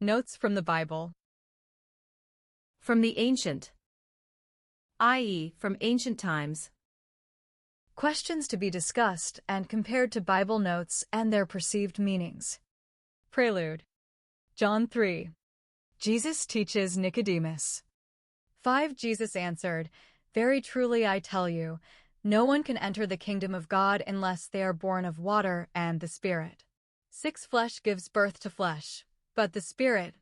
Notes from the Bible. From the ancient, i.e., from ancient times. Questions to be discussed and compared to Bible notes and their perceived meanings. Prelude. John 3. Jesus teaches Nicodemus. 5. Jesus answered, "Very truly I tell you, no one can enter the kingdom of God unless they are born of water and the Spirit. 6. Flesh gives birth to flesh, but the Spirit,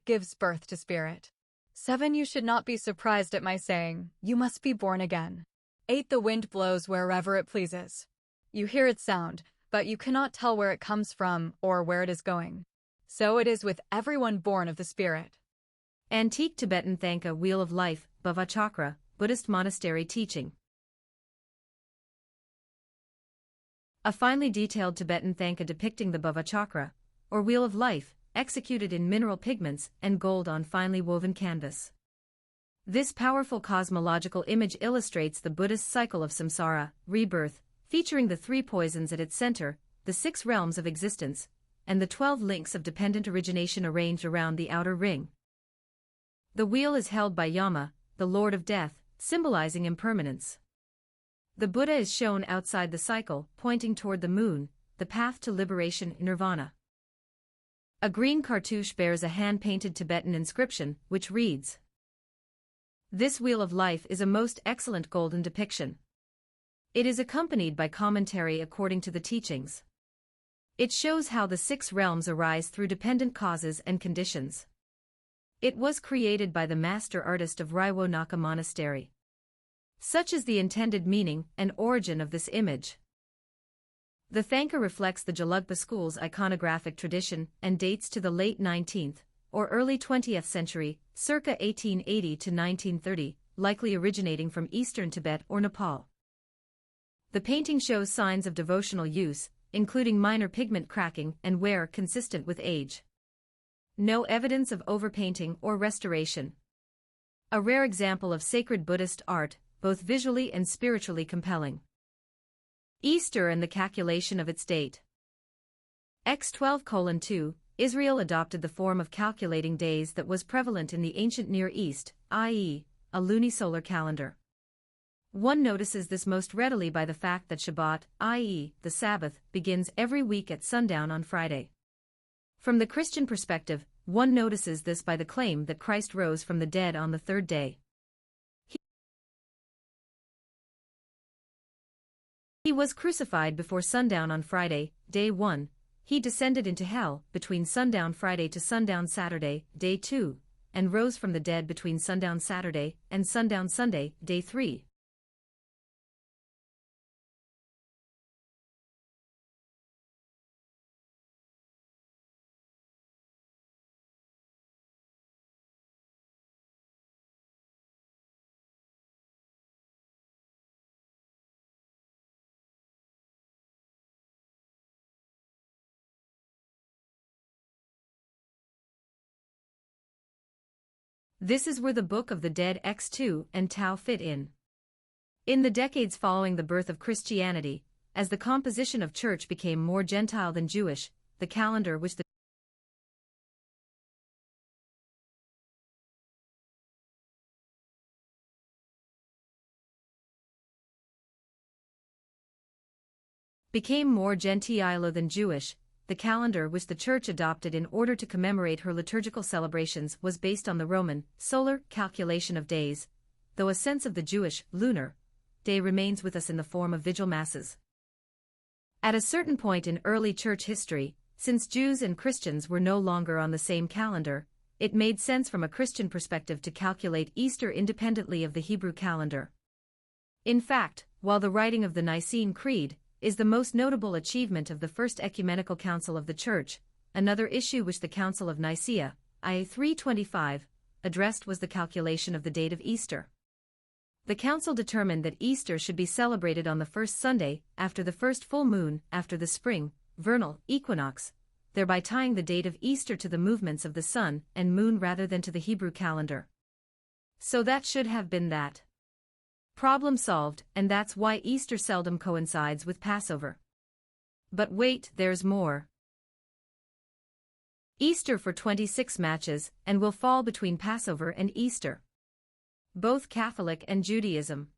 gives birth to spirit. 7. You should not be surprised at my saying, you must be born again. 8. The wind blows wherever it pleases. You hear its sound, but you cannot tell where it comes from or where it is going. So it is with everyone born of the Spirit." Antique Tibetan Thangka Wheel of Life, Bhava Chakra, Buddhist Monastery Teaching. A finely detailed Tibetan Thangka depicting the Bhava Chakra, or Wheel of Life, executed in mineral pigments and gold on finely woven canvas. This powerful cosmological image illustrates the Buddhist cycle of samsara, rebirth, featuring the 3 poisons at its center, the 6 realms of existence, and the 12 links of dependent origination arranged around the outer ring. The wheel is held by Yama, the Lord of Death, symbolizing impermanence. The Buddha is shown outside the cycle, pointing toward the moon, the path to liberation, nirvana. A green cartouche bears a hand-painted Tibetan inscription, which reads, "This Wheel of Life is a most excellent golden depiction." It is accompanied by commentary according to the teachings. It shows how the 6 realms arise through dependent causes and conditions. It was created by the master artist of Raiwonaka Monastery. Such is the intended meaning and origin of this image. The Thangka reflects the Gelugpa school's iconographic tradition and dates to the late 19th or early 20th century, circa 1880 to 1930, likely originating from eastern Tibet or Nepal. The painting shows signs of devotional use, including minor pigment cracking and wear consistent with age. No evidence of overpainting or restoration. A rare example of sacred Buddhist art, both visually and spiritually compelling. Easter and the calculation of its date. X12:2, Israel adopted the form of calculating days that was prevalent in the ancient Near East, i.e., a lunisolar calendar. One notices this most readily by the fact that Shabbat, i.e., the Sabbath, begins every week at sundown on Friday. From the Christian perspective, one notices this by the claim that Christ rose from the dead on the 3rd day. He was crucified before sundown on Friday, day 1. He descended into hell between sundown Friday to sundown Saturday, day 2, and rose from the dead between sundown Saturday and sundown Sunday, day 3. This is where the Book of the Dead X2 and Tao fit in. In the decades following the birth of Christianity, as the composition of church became more Gentile than Jewish, the calendar which the became more Gentile than Jewish. The calendar which the Church adopted in order to commemorate her liturgical celebrations was based on the Roman, solar, calculation of days, though a sense of the Jewish, lunar, day remains with us in the form of vigil masses. At a certain point in early Church history, since Jews and Christians were no longer on the same calendar, it made sense from a Christian perspective to calculate Easter independently of the Hebrew calendar. In fact, while the writing of the Nicene Creed is the most notable achievement of the First Ecumenical Council of the Church, another issue which the Council of Nicaea, I 325, addressed was the calculation of the date of Easter. The Council determined that Easter should be celebrated on the first Sunday after the first full moon after the spring, vernal, equinox, thereby tying the date of Easter to the movements of the sun and moon rather than to the Hebrew calendar. So that should have been that. Problem solved, and that's why Easter seldom coincides with Passover. But wait, there's more. Easter for 26 matches and will fall between Passover and Easter. Both Catholic and Judaism.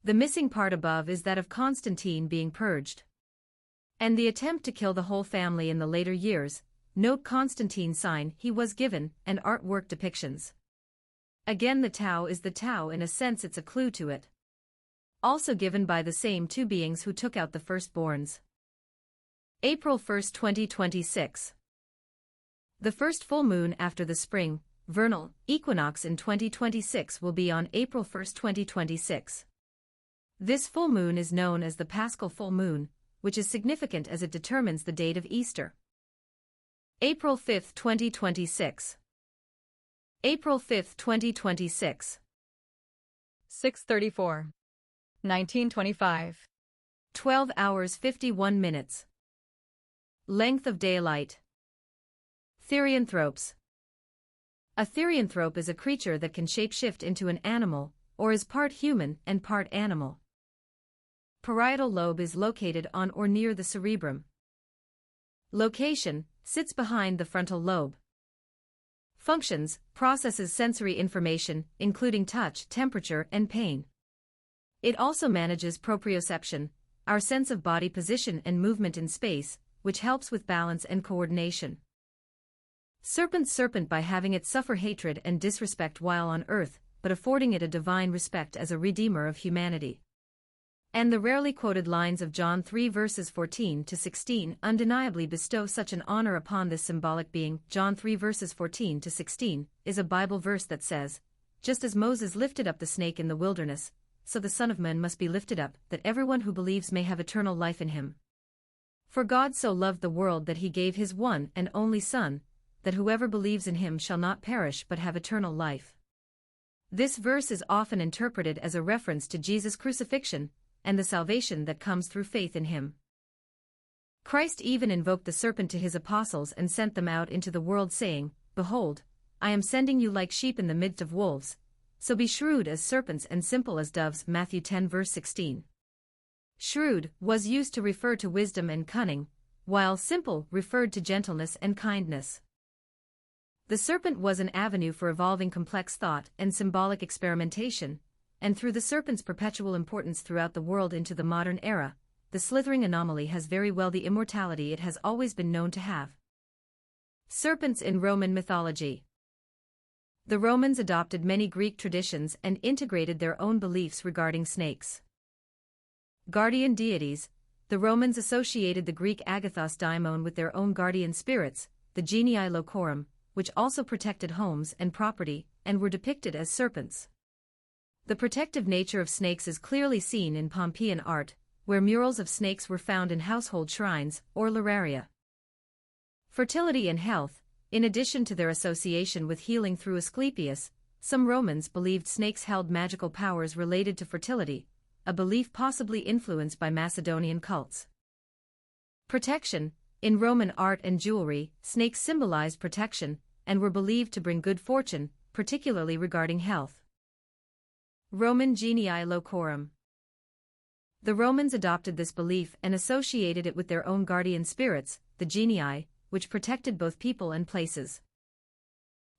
The missing part above is that of Constantine being purged. And the attempt to kill the whole family in the later years. Note Constantine's sign he was given, and artwork depictions. Again, the Tau is the Tau, in a sense it's a clue to it. Also given by the same two beings who took out the firstborns. April 1, 2026. The first full moon after the spring, vernal, equinox in 2026 will be on April 1, 2026. This full moon is known as the Paschal full moon, which is significant as it determines the date of Easter. April 5, 2026. April 5, 2026. 6:34. 1925. 12 hours 51 minutes. Length of daylight. Therianthropes. A therianthrope is a creature that can shapeshift into an animal, or is part human and part animal. Parietal lobe is located on or near the cerebrum. Location, sits behind the frontal lobe. Functions, processes sensory information, including touch, temperature, and pain. It also manages proprioception, our sense of body position and movement in space, which helps with balance and coordination. Serpent by having it suffer hatred and disrespect while on earth, but affording it a divine respect as a redeemer of humanity. And the rarely quoted lines of John 3 verses 14 to 16 undeniably bestow such an honor upon this symbolic being. John 3 verses 14 to 16 is a Bible verse that says, "Just as Moses lifted up the snake in the wilderness, so the Son of Man must be lifted up, that everyone who believes may have eternal life in him. For God so loved the world that he gave his one and only Son, that whoever believes in him shall not perish but have eternal life." This verse is often interpreted as a reference to Jesus' crucifixion, and the salvation that comes through faith in him. Christ even invoked the serpent to his apostles and sent them out into the world saying, "Behold, I am sending you like sheep in the midst of wolves, so be shrewd as serpents and simple as doves." Matthew 10 verse 16. Shrewd was used to refer to wisdom and cunning, while simple referred to gentleness and kindness. The serpent was an avenue for evolving complex thought and symbolic experimentation, and through the serpent's perpetual importance throughout the world into the modern era, the slithering anomaly has very well the immortality it has always been known to have. Serpents in Roman mythology. The Romans adopted many Greek traditions and integrated their own beliefs regarding snakes. Guardian deities. The Romans associated the Greek agathos daimon with their own guardian spirits, the genii locorum, which also protected homes and property, and were depicted as serpents. The protective nature of snakes is clearly seen in Pompeian art, where murals of snakes were found in household shrines or lararia. Fertility and health. In addition to their association with healing through Asclepius, some Romans believed snakes held magical powers related to fertility, a belief possibly influenced by Macedonian cults. Protection. In Roman art and jewelry, snakes symbolized protection and were believed to bring good fortune, particularly regarding health. Roman genii locorum. The Romans adopted this belief and associated it with their own guardian spirits, the genii, which protected both people and places.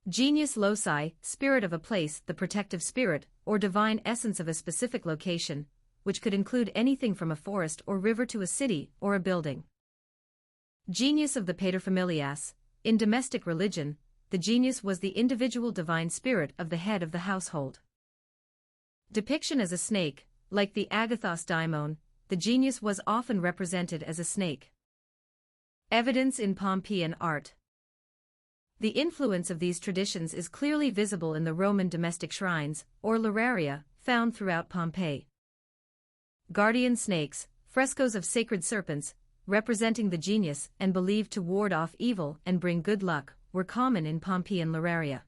Genius loci, spirit of a place, the protective spirit, or divine essence of a specific location, which could include anything from a forest or river to a city or a building. Genius of the paterfamilias. In domestic religion, the genius was the individual divine spirit of the head of the household. Depiction as a snake, like the agathos daimon, the genius was often represented as a snake. Evidence in Pompeian art. The influence of these traditions is clearly visible in the Roman domestic shrines, or lararia, found throughout Pompeii. Guardian snakes, frescoes of sacred serpents, representing the genius and believed to ward off evil and bring good luck, were common in Pompeian lararia.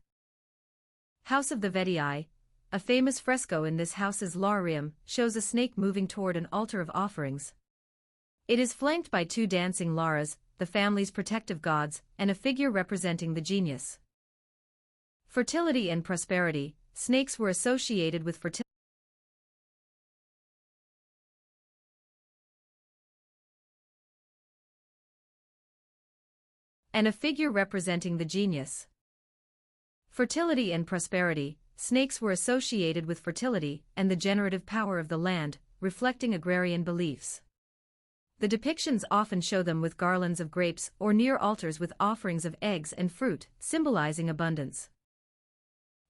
House of the Vetii. A famous fresco in this house's lararium shows a snake moving toward an altar of offerings. It is flanked by two dancing laras, the family's protective gods, and a figure representing the genius. Fertility and prosperity. Snakes were associated with fertility and a figure representing the genius. Fertility and prosperity. Snakes were associated with fertility and the generative power of the land, reflecting agrarian beliefs. The depictions often show them with garlands of grapes or near altars with offerings of eggs and fruit, symbolizing abundance.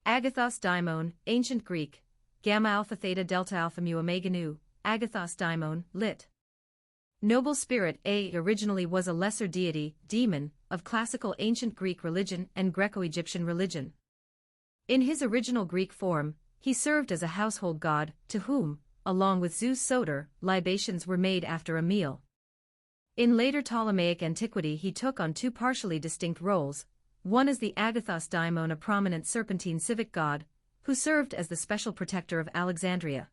Agathos daimon, Ancient Greek, gamma alpha theta delta alpha mu omega nu, agathos daimon, lit. Noble spirit. Originally was a lesser deity, demon, of classical ancient Greek religion and Greco-Egyptian religion. In his original Greek form, he served as a household god, to whom, along with Zeus Soter, libations were made after a meal. In later Ptolemaic antiquity he took on two partially distinct roles, one as the agathos daimon, a prominent serpentine civic god, who served as the special protector of Alexandria.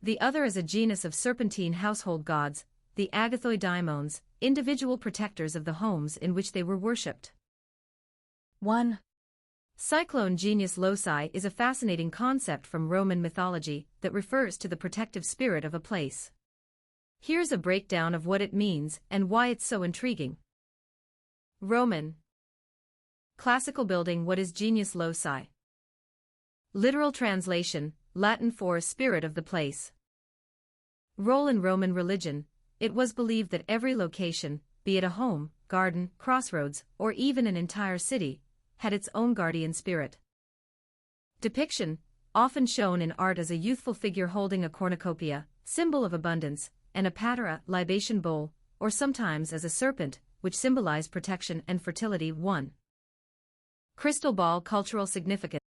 The other as a genus of serpentine household gods, the agathoi daimons, individual protectors of the homes in which they were worshipped. 1. Cyclone genius loci is a fascinating concept from Roman mythology that refers to the protective spirit of a place. Here's a breakdown of what it means and why it's so intriguing. Roman. Classical building. What is genius loci? Literal translation, Latin for spirit of the place. Role in Roman religion. It was believed that every location, be it a home, garden, crossroads, or even an entire city, had its own guardian spirit. Depiction, often shown in art as a youthful figure holding a cornucopia, symbol of abundance, and a patera, libation bowl, or sometimes as a serpent, which symbolized protection and fertility. 1. Crystal ball. Cultural significance.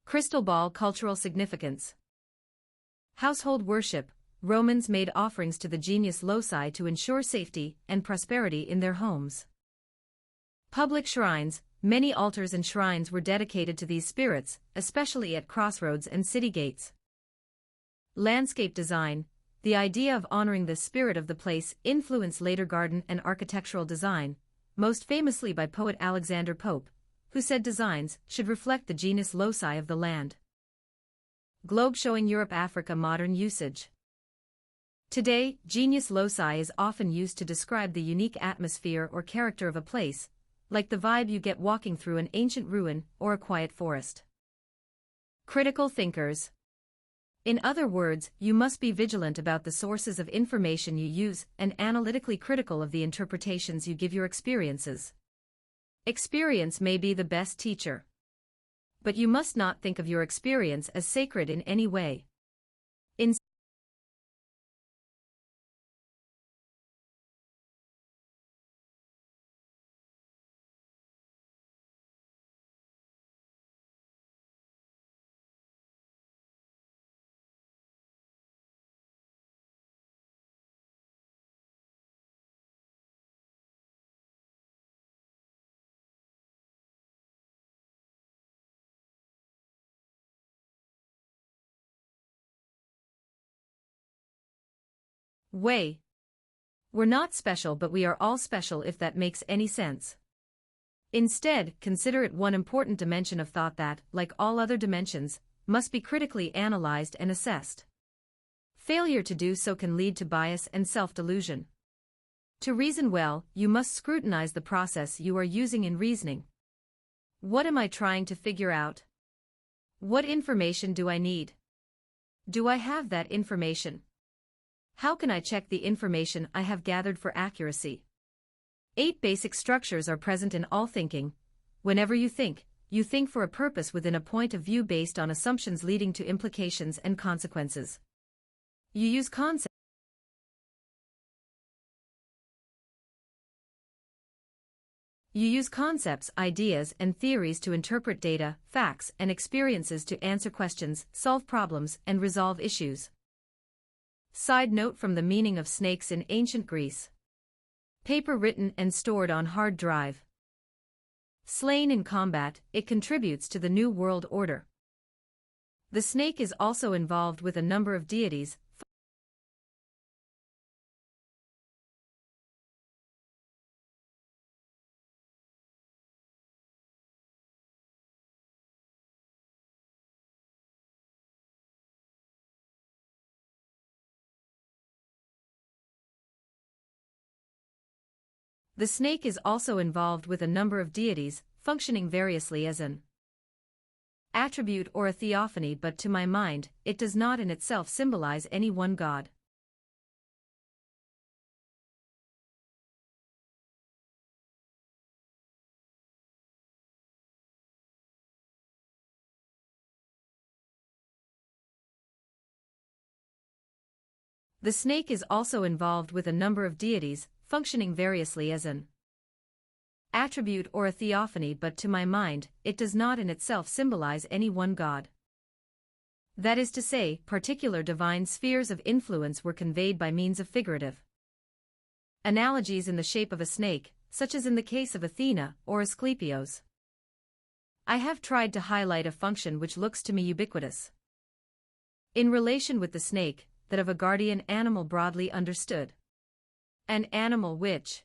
Crystal ball. Cultural significance. Household worship. Romans made offerings to the genius loci to ensure safety and prosperity in their homes. Public shrines. Many altars and shrines were dedicated to these spirits, especially at crossroads and city gates. Landscape design. The idea of honoring the spirit of the place influenced later garden and architectural design, most famously by poet Alexander Pope, who said designs should reflect the genius loci of the land. Globe showing Europe-Africa. Modern usage. Today, genius loci is often used to describe the unique atmosphere or character of a place, like the vibe you get walking through an ancient ruin or a quiet forest. Critical thinkers. In other words, you must be vigilant about the sources of information you use and analytically critical of the interpretations you give your experiences. Experience may be the best teacher. But you must not think of your experience as sacred in any way. In way. We're not special, but we are all special, if that makes any sense. Instead, consider it one important dimension of thought that, like all other dimensions, must be critically analyzed and assessed. Failure to do so can lead to bias and self-delusion. To reason well, you must scrutinize the process you are using in reasoning. What am I trying to figure out? What information do I need? Do I have that information? How can I check the information I have gathered for accuracy? 8 basic structures are present in all thinking. Whenever you think for a purpose within a point of view based on assumptions leading to implications and consequences. You use concepts. You use concepts, ideas, and theories to interpret data, facts, and experiences to answer questions, solve problems, and resolve issues. Side note from the meaning of snakes in ancient Greece. Paper written and stored on hard drive. Slain in combat, it contributes to the New World Order. The snake is also involved with a number of deities. The snake is also involved with a number of deities, functioning variously as an attribute or a theophany, but to my mind, it does not in itself symbolize any one god. The snake is also involved with a number of deities, functioning variously as an attribute or a theophany, but to my mind, it does not in itself symbolize any one god. That is to say, particular divine spheres of influence were conveyed by means of figurative analogies in the shape of a snake, such as in the case of Athena or Asclepios. I have tried to highlight a function which looks to me ubiquitous in relation with the snake, that of a guardian animal broadly understood. An animal which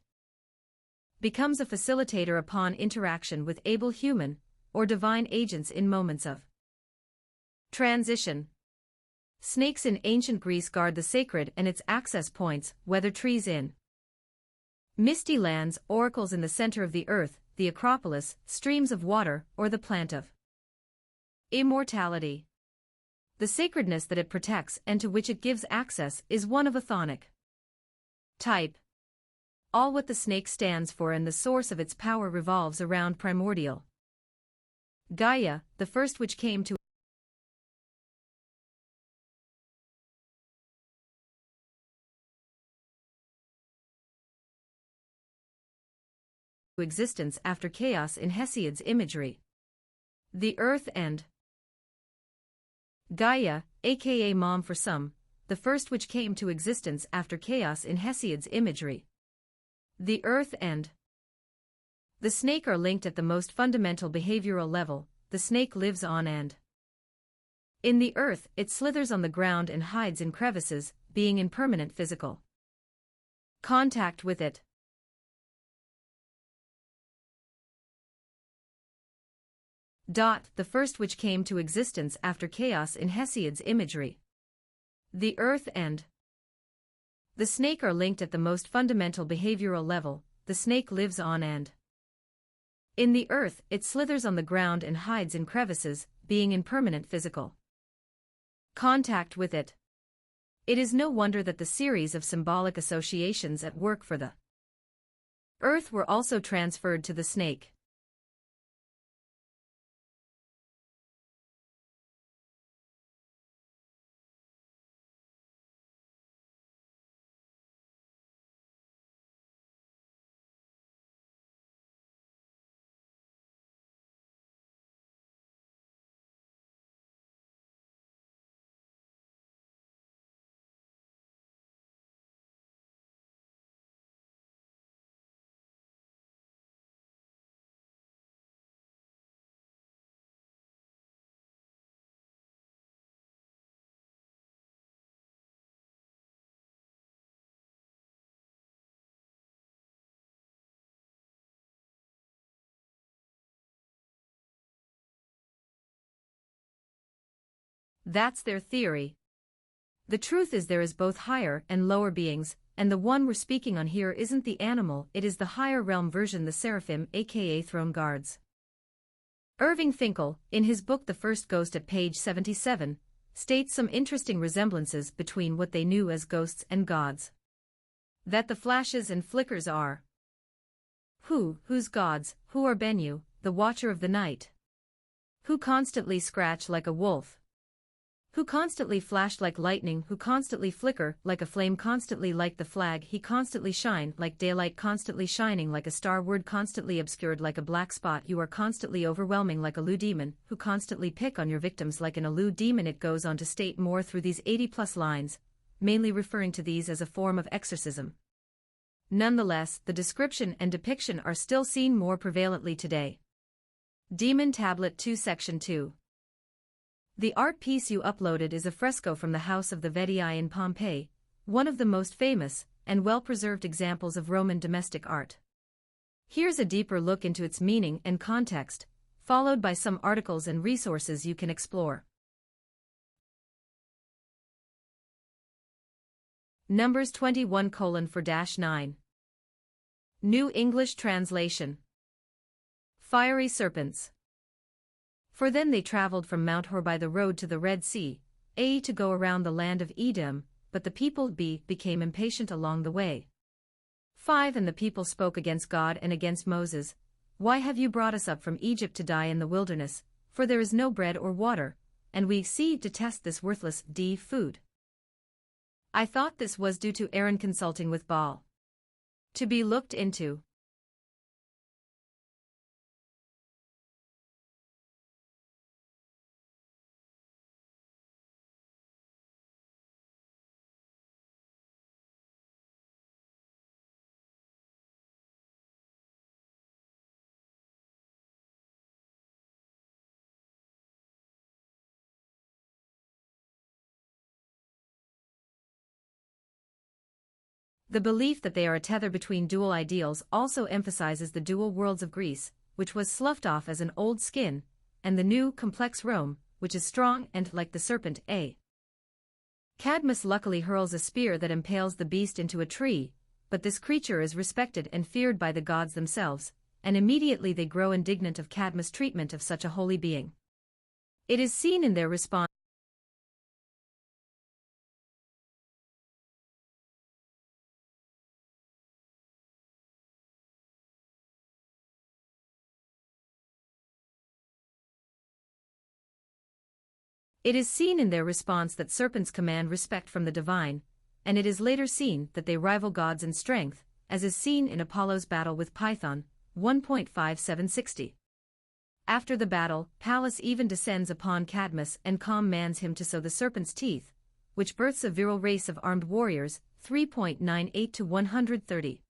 becomes a facilitator upon interaction with able human or divine agents in moments of transition. Snakes in ancient Greece guard the sacred and its access points, whether trees in misty lands, oracles in the center of the earth, the Acropolis, streams of water, or the plant of immortality. The sacredness that it protects and to which it gives access is one of a chthonic type. All what the snake stands for and the source of its power revolves around primordial Gaia, the first which came to existence after chaos in Hesiod's imagery. The earth and Gaia, aka Mom for some, the first which came to existence after chaos in Hesiod's imagery. The earth and the snake are linked at the most fundamental behavioral level. The snake lives on and in the earth, it slithers on the ground and hides in crevices, being in permanent physical contact with it. The first which came to existence after chaos in Hesiod's imagery. The earth and the snake are linked at the most fundamental behavioral level. The snake lives on and in the earth, it slithers on the ground and hides in crevices, being in permanent physical contact with it. It is no wonder that the series of symbolic associations at work for the earth were also transferred to the snake. That's their theory. The truth is there is both higher and lower beings, and the one we're speaking on here isn't the animal, it is the higher realm version, the seraphim, aka throne guards. Irving Finkel, in his book The First Ghost at page 77, states some interesting resemblances between what they knew as ghosts and gods. That the flashes and flickers are whose gods, who are Bennu, the watcher of the night? Who constantly scratch like a wolf? Who constantly flash like lightning, who constantly flicker like a flame, constantly like the flag, he constantly shine like daylight, constantly shining like a star, word constantly obscured like a black spot, you are constantly overwhelming like a Lu demon, who constantly pick on your victims like an Alu demon. It goes on to state more through these 80+ lines, mainly referring to these as a form of exorcism. Nonetheless, the description and depiction are still seen more prevalently today. Demon Tablet 2 Section 2. The art piece you uploaded is a fresco from the House of the Vetii in Pompeii, one of the most famous and well-preserved examples of Roman domestic art. Here's a deeper look into its meaning and context, followed by some articles and resources you can explore. Numbers 21:4-9. New English Translation. Fiery serpents. For then they traveled from Mount Hor by the road to the Red Sea, to go around the land of Edom, but the people became impatient along the way. 5 And the people spoke against God and against Moses. Why have you brought us up from Egypt to die in the wilderness, for there is no bread or water, and we detest this worthless food. I thought this was due to Aaron consulting with Baal. To be looked into. The belief that they are a tether between dual ideals also emphasizes the dual worlds of Greece, which was sloughed off as an old skin, and the new, complex Rome, which is strong and, like the serpent, Cadmus luckily hurls a spear that impales the beast into a tree, but this creature is respected and feared by the gods themselves, and immediately they grow indignant of Cadmus' treatment of such a holy being. It is seen in their response. It is seen in their response that serpents command respect from the divine, and it is later seen that they rival gods in strength, as is seen in Apollo's battle with Python, 1.5760. After the battle, Pallas even descends upon Cadmus and commands him to sow the serpent's teeth, which births a virile race of armed warriors, 3.98-130.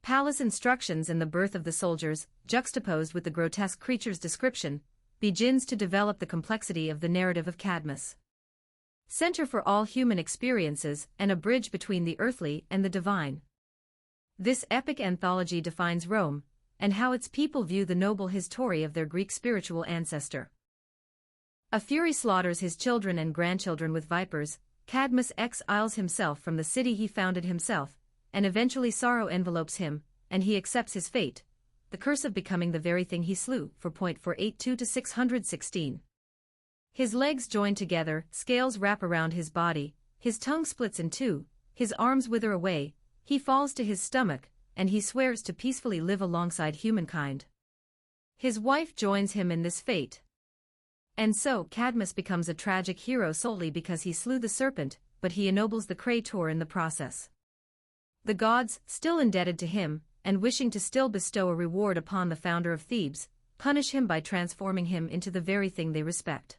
Pallas' instructions in the birth of the soldiers, juxtaposed with the grotesque creature's description, begins to develop the complexity of the narrative of Cadmus. Center for all human experiences and a bridge between the earthly and the divine. This epic anthology defines Rome, and how its people view the noble history of their Greek spiritual ancestor. A fury slaughters his children and grandchildren with vipers, Cadmus exiles himself from the city he founded himself, and eventually sorrow envelopes him, and he accepts his fate, the curse of becoming the very thing he slew, 4.482-616. His legs join together, scales wrap around his body, his tongue splits in two, his arms wither away, he falls to his stomach, and he swears to peacefully live alongside humankind. His wife joins him in this fate. And so Cadmus becomes a tragic hero solely because he slew the serpent, but he ennobles the creator in the process. The gods, still indebted to him, and wishing to still bestow a reward upon the founder of Thebes, punish him by transforming him into the very thing they respect.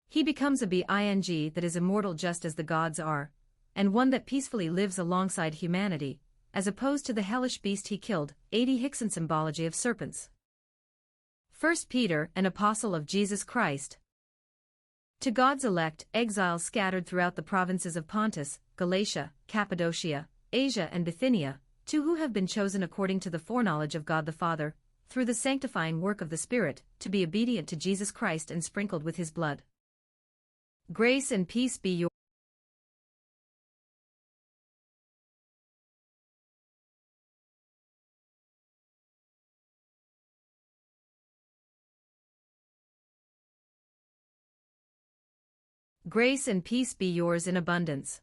He becomes a being that is immortal just as the gods are, and one that peacefully lives alongside humanity, as opposed to the hellish beast he killed, 80 Hickson Symbology of Serpents. 1 Peter, an apostle of Jesus Christ. To God's elect, exiles scattered throughout the provinces of Pontus, Galatia, Cappadocia, Asia and Bithynia, to who have been chosen according to the foreknowledge of God the Father, through the sanctifying work of the Spirit, to be obedient to Jesus Christ and sprinkled with his blood. Grace and peace be yours. Grace and peace be yours in abundance.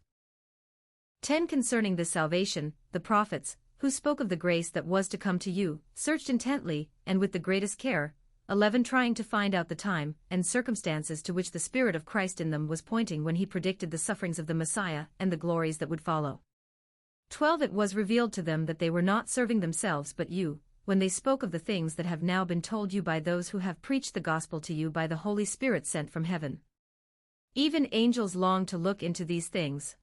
10. Concerning this salvation, the prophets, who spoke of the grace that was to come to you, searched intently, and with the greatest care. 11. Trying to find out the time and circumstances to which the Spirit of Christ in them was pointing when he predicted the sufferings of the Messiah and the glories that would follow. 12. It was revealed to them that they were not serving themselves but you, when they spoke of the things that have now been told you by those who have preached the gospel to you by the Holy Spirit sent from heaven. Even angels long to look into these things.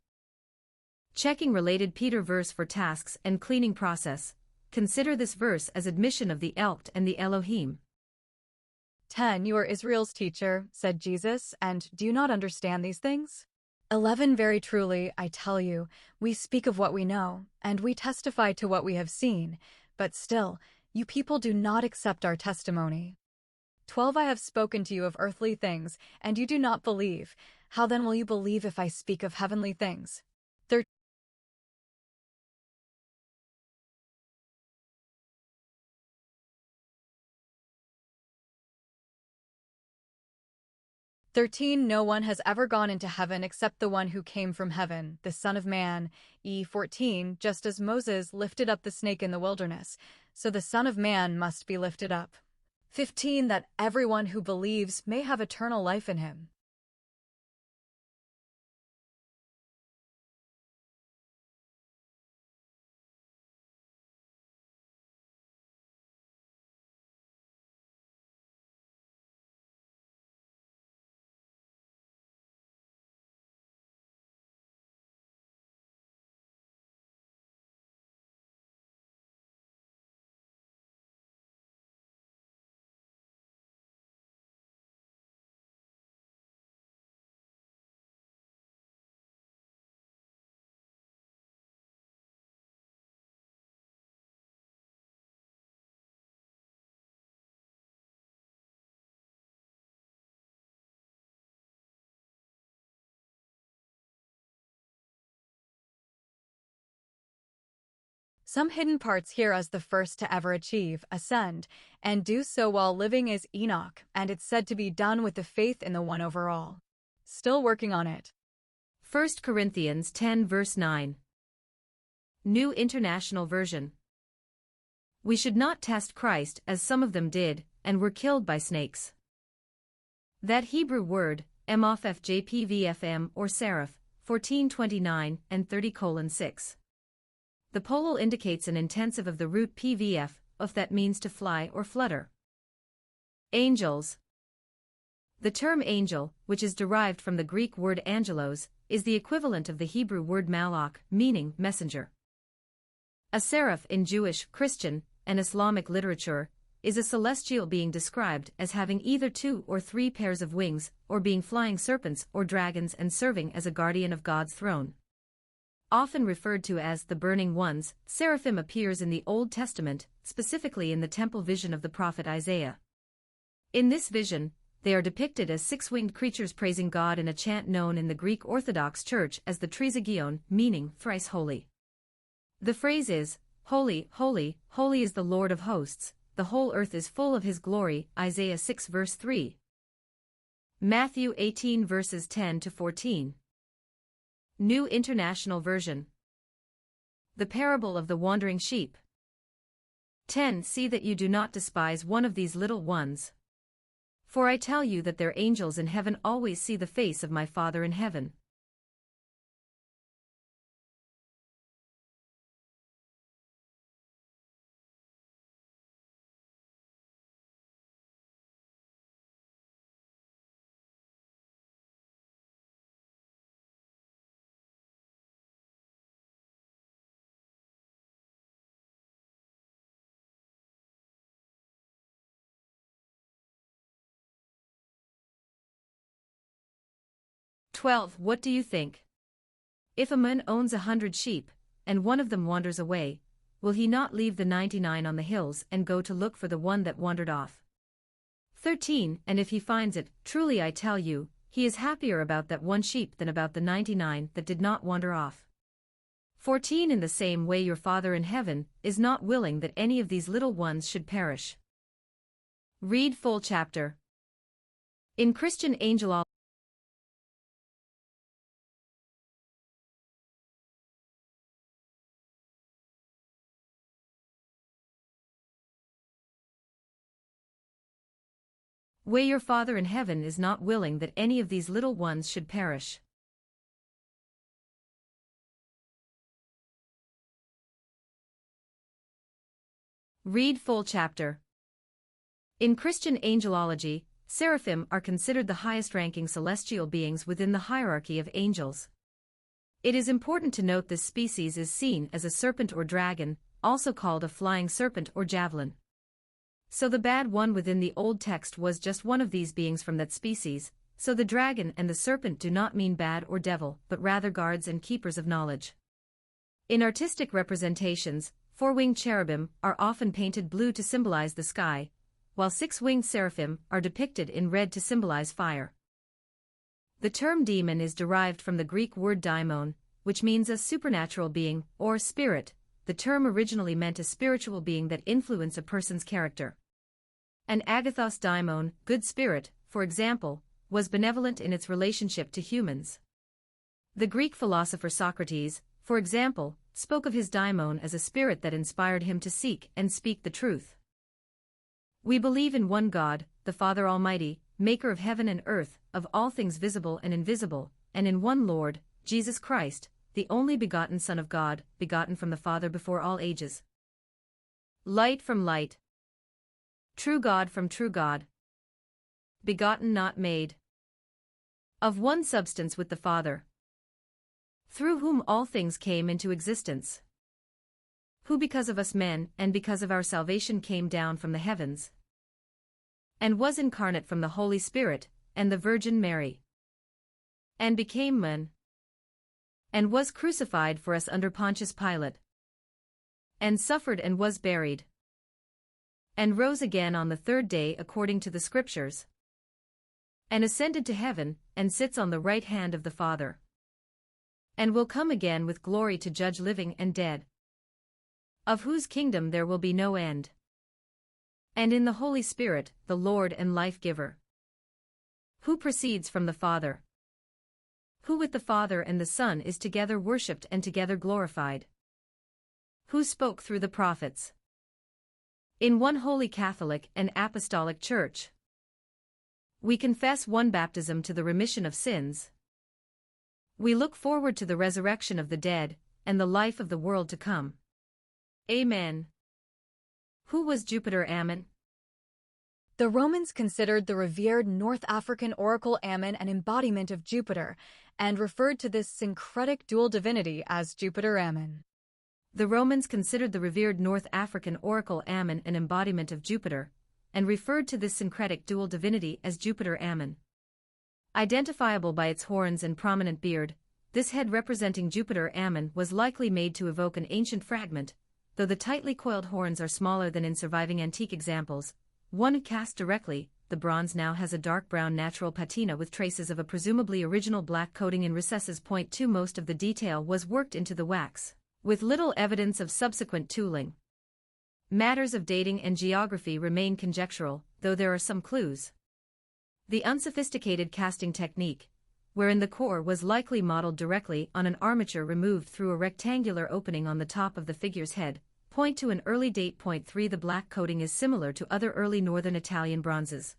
Checking related Peter verse for tasks and cleaning process. Consider this verse as admission of the Elpt and the Elohim. 10. You are Israel's teacher, said Jesus, and do you not understand these things? 11. Very truly, I tell you, we speak of what we know, and we testify to what we have seen, but still, you people do not accept our testimony. 12. I have spoken to you of earthly things, and you do not believe. How then will you believe if I speak of heavenly things? 13. No one has ever gone into heaven except the one who came from heaven, the Son of Man. 14. Just as Moses lifted up the snake in the wilderness, so the Son of Man must be lifted up. 15. That everyone who believes may have eternal life in him. Some hidden parts here as the first to ever achieve, ascend, and do so while living is Enoch, and it's said to be done with the faith in the one overall. Still working on it. 1 Corinthians 10 verse 9. New International Version. We should not test Christ as some of them did, and were killed by snakes. That Hebrew word, MOFFJPVFM or seraph, 1429 and 30:6. The polal indicates an intensive of the root PVF, of that means to fly or flutter. Angels. The term angel, which is derived from the Greek word angelos, is the equivalent of the Hebrew word malach, meaning messenger. A seraph in Jewish, Christian, and Islamic literature is a celestial being described as having either 2 or 3 pairs of wings, or being flying serpents or dragons and serving as a guardian of God's throne. Often referred to as the burning ones, seraphim appears in the Old Testament, specifically in the temple vision of the prophet Isaiah. In this vision, they are depicted as 6-winged creatures praising God in a chant known in the Greek Orthodox Church as the Trisagion, meaning thrice holy. The phrase is, Holy, holy, holy is the Lord of hosts, the whole earth is full of his glory, Isaiah 6 verse 3. Matthew 18 verses 10 to 14. New International Version. The Parable of the Wandering Sheep. 10. See that you do not despise one of these little ones. For I tell you that their angels in heaven always see the face of my Father in heaven. What do you think? If a man owns 100 sheep, and one of them wanders away, will he not leave the 99 on the hills and go to look for the one that wandered off? 13. And if he finds it, truly I tell you, He is happier about that one sheep than about the 99 that did not wander off. 14 In the same way your Father in heaven is not willing that any of these little ones should perish. Read full chapter. In Christian angelology, way your Father in heaven is not willing that any of these little ones should perish. Read full chapter. In Christian angelology, seraphim are considered the highest-ranking celestial beings within the hierarchy of angels. It is important to note this species is seen as a serpent or dragon, also called a flying serpent or javelin. So the bad one within the old text was just one of these beings from that species, so the dragon and the serpent do not mean bad or devil, but rather guards and keepers of knowledge. In artistic representations, 4-winged cherubim are often painted blue to symbolize the sky, while 6-winged seraphim are depicted in red to symbolize fire. The term demon is derived from the Greek word daimon, which means a supernatural being, or spirit. The term originally meant a spiritual being that influences a person's character. An agathos daimon, good spirit, for example, was benevolent in its relationship to humans. The Greek philosopher Socrates, for example, spoke of his daimon as a spirit that inspired him to seek and speak the truth. We believe in one God, the Father Almighty, maker of heaven and earth, of all things visible and invisible, and in one Lord, Jesus Christ, the only begotten Son of God, begotten from the Father before all ages. Light from light. True God from true God. Begotten not made. Of one substance with the Father. Through whom all things came into existence. Who because of us men and because of our salvation came down from the heavens. And was incarnate from the Holy Spirit and the Virgin Mary. And became man. And was crucified for us under Pontius Pilate. And suffered and was buried. And rose again on the third day according to the Scriptures. And ascended to heaven, and sits on the right hand of the Father. And will come again with glory to judge living and dead. Of whose kingdom there will be no end. And in the Holy Spirit, the Lord and life-giver. Who proceeds from the Father. Who with the Father and the Son is together worshipped and together glorified. Who spoke through the prophets. In one holy Catholic and Apostolic Church. We confess one baptism to the remission of sins. We look forward to the resurrection of the dead, and the life of the world to come. Amen. Who was Jupiter Ammon? The Romans considered the revered North African oracle Ammon an embodiment of Jupiter, and referred to this syncretic dual divinity as Jupiter Ammon. The Romans considered the revered North African oracle Ammon an embodiment of Jupiter, and referred to this syncretic dual divinity as Jupiter Ammon. Identifiable by its horns and prominent beard, this head representing Jupiter Ammon was likely made to evoke an ancient fragment, though the tightly coiled horns are smaller than in surviving antique examples. One cast directly, the bronze now has a dark brown natural patina with traces of a presumably original black coating in recesses. 2 Most of the detail was worked into the wax, with little evidence of subsequent tooling. Matters of dating and geography remain conjectural, though there are some clues. The unsophisticated casting technique, wherein the core was likely modeled directly on an armature removed through a rectangular opening on the top of the figure's head, point to an early date. 3 The black coating is similar to other early northern Italian bronzes.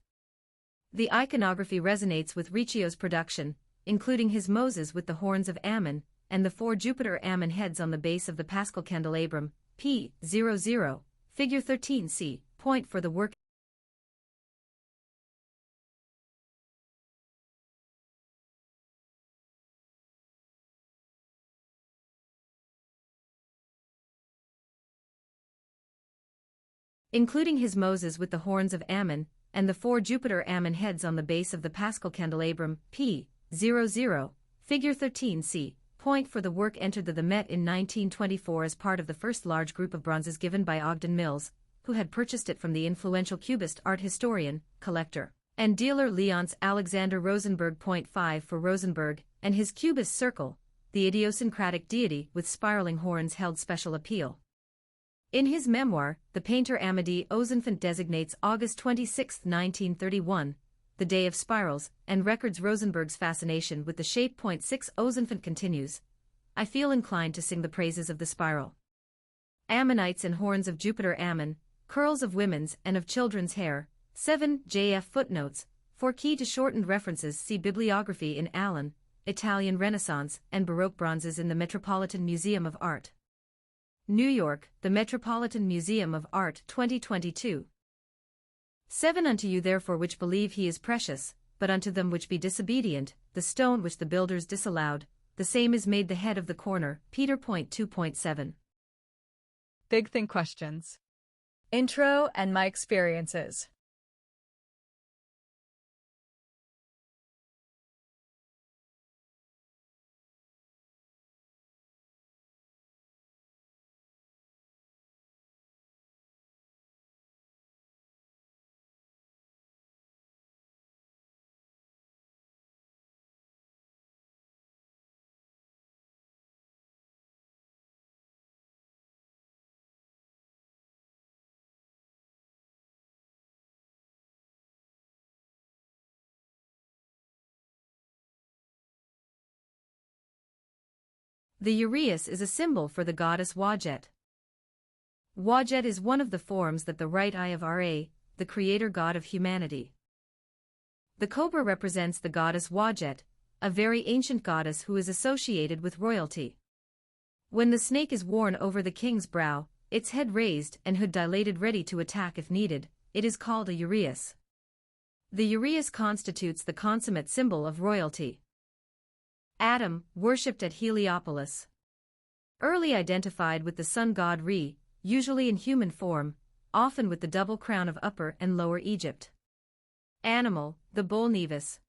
The iconography resonates with Riccio's production, including his Moses with the horns of Ammon, and the 4 Jupiter Ammon heads on the base of the Paschal candelabrum, p.00, figure 13c, point for the work. Including his Moses with the horns of Ammon, and the 4 Jupiter Ammon heads on the base of the Paschal candelabrum, p.00, figure 13c, point for the work entered the Met in 1924 as part of the first large group of bronzes given by Ogden Mills, who had purchased it from the influential Cubist art historian, collector, and dealer Leonce Alexander Rosenberg. 5 For Rosenberg and his cubist circle, the idiosyncratic deity with spiraling horns held special appeal. In his memoir, the painter Amédée Ozenfant designates August 26, 1931, the day of spirals, and records Rosenberg's fascination with the shape. 6 Ozenfant continues, I feel inclined to sing the praises of the spiral. Ammonites and horns of Jupiter Ammon, curls of women's and of children's hair. 7 JF footnotes, for key to shortened references see bibliography in Allen, Italian Renaissance and Baroque bronzes in the Metropolitan Museum of Art. New York, the Metropolitan Museum of Art 2022. 7 Unto you therefore which believe he is precious, but unto them which be disobedient, the stone which the builders disallowed, the same is made the head of the corner. Peter. 2.7. Big Think questions. Intro and my experiences. The uraeus is a symbol for the goddess Wadjet. Wadjet is one of the forms that the right eye of Ra, the creator god of humanity. The cobra represents the goddess Wadjet, a very ancient goddess who is associated with royalty. When the snake is worn over the king's brow, its head raised and hood dilated ready to attack if needed, it is called a uraeus. The uraeus constitutes the consummate symbol of royalty. Atum, worshipped at Heliopolis. Early identified with the sun god Re, usually in human form, often with the double crown of Upper and Lower Egypt. Animal, the bull Nevis.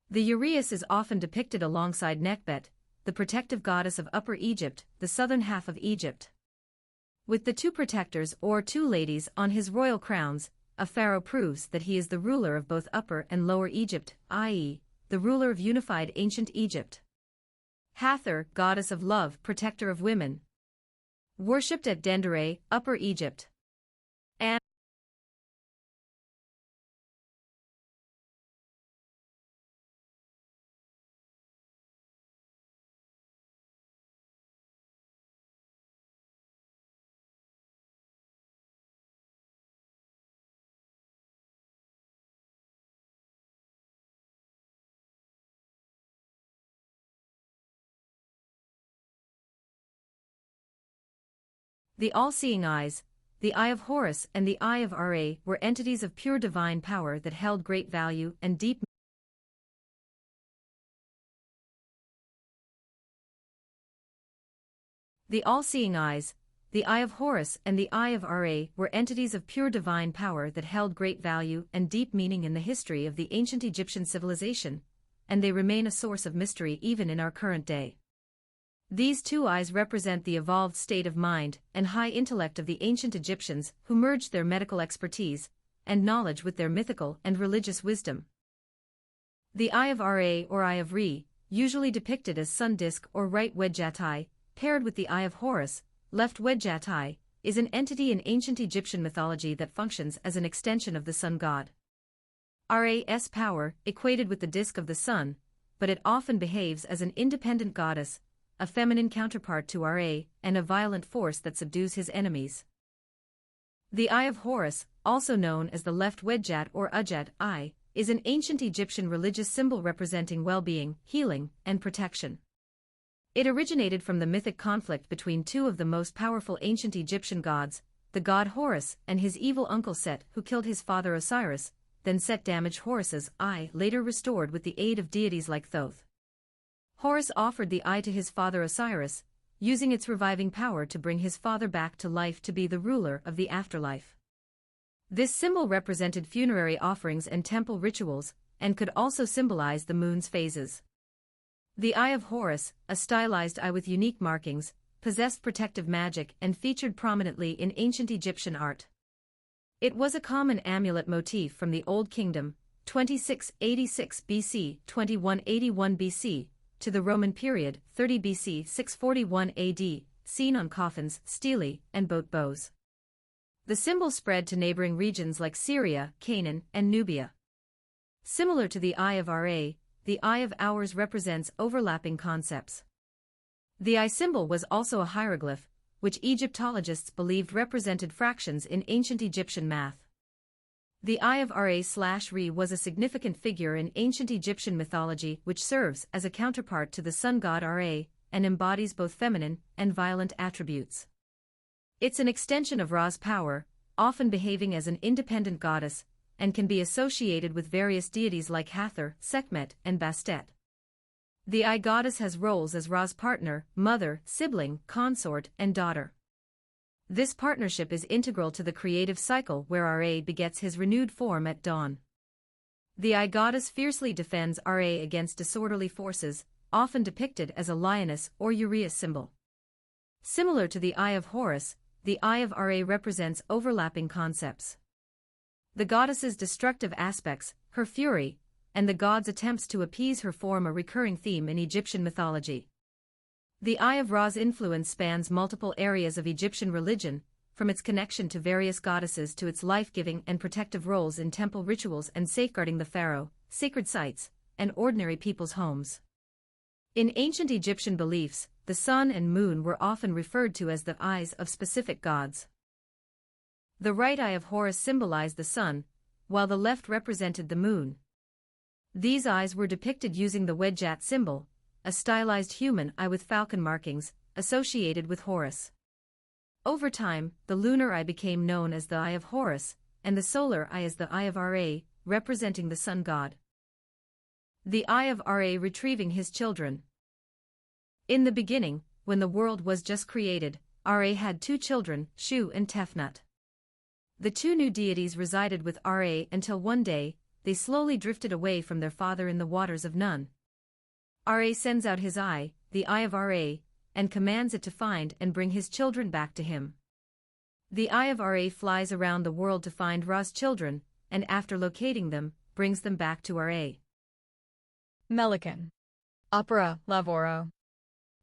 The uraeus is often depicted alongside Nekhbet, the protective goddess of Upper Egypt, the southern half of Egypt. With the two protectors or two ladies on his royal crowns, a pharaoh proves that he is the ruler of both Upper and Lower Egypt, i.e., the ruler of unified ancient Egypt. Hathor, goddess of love, protector of women. Worshipped at Dendere, Upper Egypt. And the all-seeing eyes, the Eye of Horus and the Eye of Ra were entities of pure divine power that held great value and deep. The all-seeing eyes, the Eye of Horus and the Eye of Ra were entities of pure divine power that held great value and deep meaning in the history of the ancient Egyptian civilization, and they remain a source of mystery even in our current day. These two eyes represent the evolved state of mind and high intellect of the ancient Egyptians who merged their medical expertise and knowledge with their mythical and religious wisdom. The Eye of Ra or Eye of Re, usually depicted as sun disk or right Wedjat eye, paired with the Eye of Horus, left Wedjat eye, is an entity in ancient Egyptian mythology that functions as an extension of the sun god. Ra's power equated with the disk of the sun, but it often behaves as an independent goddess, a feminine counterpart to Ra, and a violent force that subdues his enemies. The Eye of Horus, also known as the left Wedjat or Udjat eye, is an ancient Egyptian religious symbol representing well-being, healing, and protection. It originated from the mythic conflict between two of the most powerful ancient Egyptian gods, the god Horus and his evil uncle Set, who killed his father Osiris, then Set damaged Horus's eye, later restored with the aid of deities like Thoth. Horus offered the eye to his father Osiris, using its reviving power to bring his father back to life to be the ruler of the afterlife. This symbol represented funerary offerings and temple rituals, and could also symbolize the moon's phases. The Eye of Horus, a stylized eye with unique markings, possessed protective magic and featured prominently in ancient Egyptian art. It was a common amulet motif from the Old Kingdom, 2686 BC, 2181 BC, to the Roman period, 30 BC, 641 AD, seen on coffins, stelae, and boat bows. The symbol spread to neighboring regions like Syria, Canaan, and Nubia. Similar to the Eye of Ra, the Eye of Hours represents overlapping concepts. The eye symbol was also a hieroglyph, which Egyptologists believed represented fractions in ancient Egyptian math. The Eye of Ra/Re was a significant figure in ancient Egyptian mythology which serves as a counterpart to the sun god Ra and embodies both feminine and violent attributes. It's an extension of Ra's power, often behaving as an independent goddess, and can be associated with various deities like Hathor, Sekhmet, and Bastet. The eye goddess has roles as Ra's partner, mother, sibling, consort, and daughter. This partnership is integral to the creative cycle where Ra begets his renewed form at dawn. The eye goddess fiercely defends Ra against disorderly forces, often depicted as a lioness or uraeus symbol. Similar to the Eye of Horus, the Eye of Ra represents overlapping concepts. The goddess's destructive aspects, her fury, and the god's attempts to appease her form a recurring theme in Egyptian mythology. The Eye of Ra's influence spans multiple areas of Egyptian religion, from its connection to various goddesses to its life-giving and protective roles in temple rituals and safeguarding the pharaoh, sacred sites, and ordinary people's homes. In ancient Egyptian beliefs, the sun and moon were often referred to as the eyes of specific gods. The right eye of Horus symbolized the sun, while the left represented the moon. These eyes were depicted using the Wedjat symbol, a stylized human eye with falcon markings, associated with Horus. Over time, the lunar eye became known as the Eye of Horus, and the solar eye as the Eye of Ra, representing the sun god. The Eye of Ra retrieving his children. In the beginning, when the world was just created, Ra had two children, Shu and Tefnut. The two new deities resided with Ra until one day, they slowly drifted away from their father in the waters of Nun. Ra sends out his eye, the Eye of Ra, and commands it to find and bring his children back to him. The Eye of Ra flies around the world to find Ra's children, and after locating them, brings them back to Ra. Melican. Opera lavoro.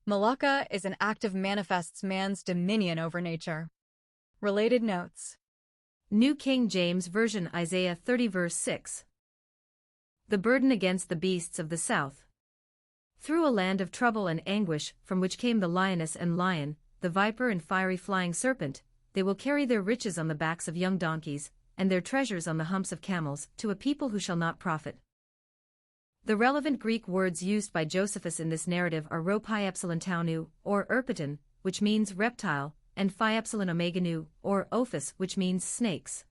Malaka is an active manifests man's dominion over nature. Related notes. New King James Version Isaiah 30 verse 6. The burden against the beasts of the south. Through a land of trouble and anguish, from which came the lioness and lion, the viper and fiery flying serpent, they will carry their riches on the backs of young donkeys, and their treasures on the humps of camels, to a people who shall not profit. The relevant Greek words used by Josephus in this narrative are rho pi epsilon tau nu, or erpiton, which means reptile, and phi epsilon omega nu, or ophis, which means snakes.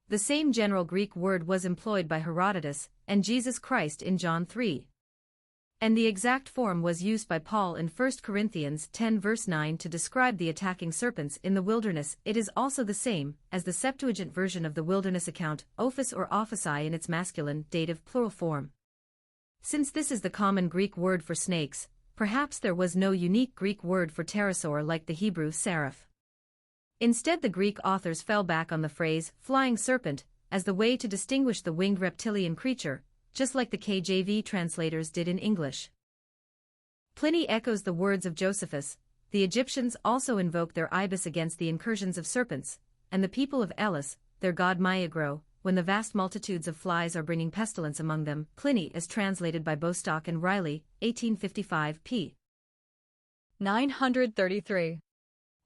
The same general Greek word was employed by Herodotus and Jesus Christ in John 3. And the exact form was used by Paul in 1 Corinthians 10 verse 9 to describe the attacking serpents in the wilderness. It is also the same as the Septuagint version of the wilderness account, ophis or ophisai in its masculine, dative plural form. Since this is the common Greek word for snakes, perhaps there was no unique Greek word for pterosaur like the Hebrew seraph. Instead, the Greek authors fell back on the phrase flying serpent as the way to distinguish the winged reptilian creature, just like the KJV translators did in English. Pliny echoes the words of Josephus. The Egyptians also invoked their ibis against the incursions of serpents, and the people of Elis, their god Maiagro, when the vast multitudes of flies are bringing pestilence among them. Pliny as translated by Bostock and Riley, 1855 p. 933.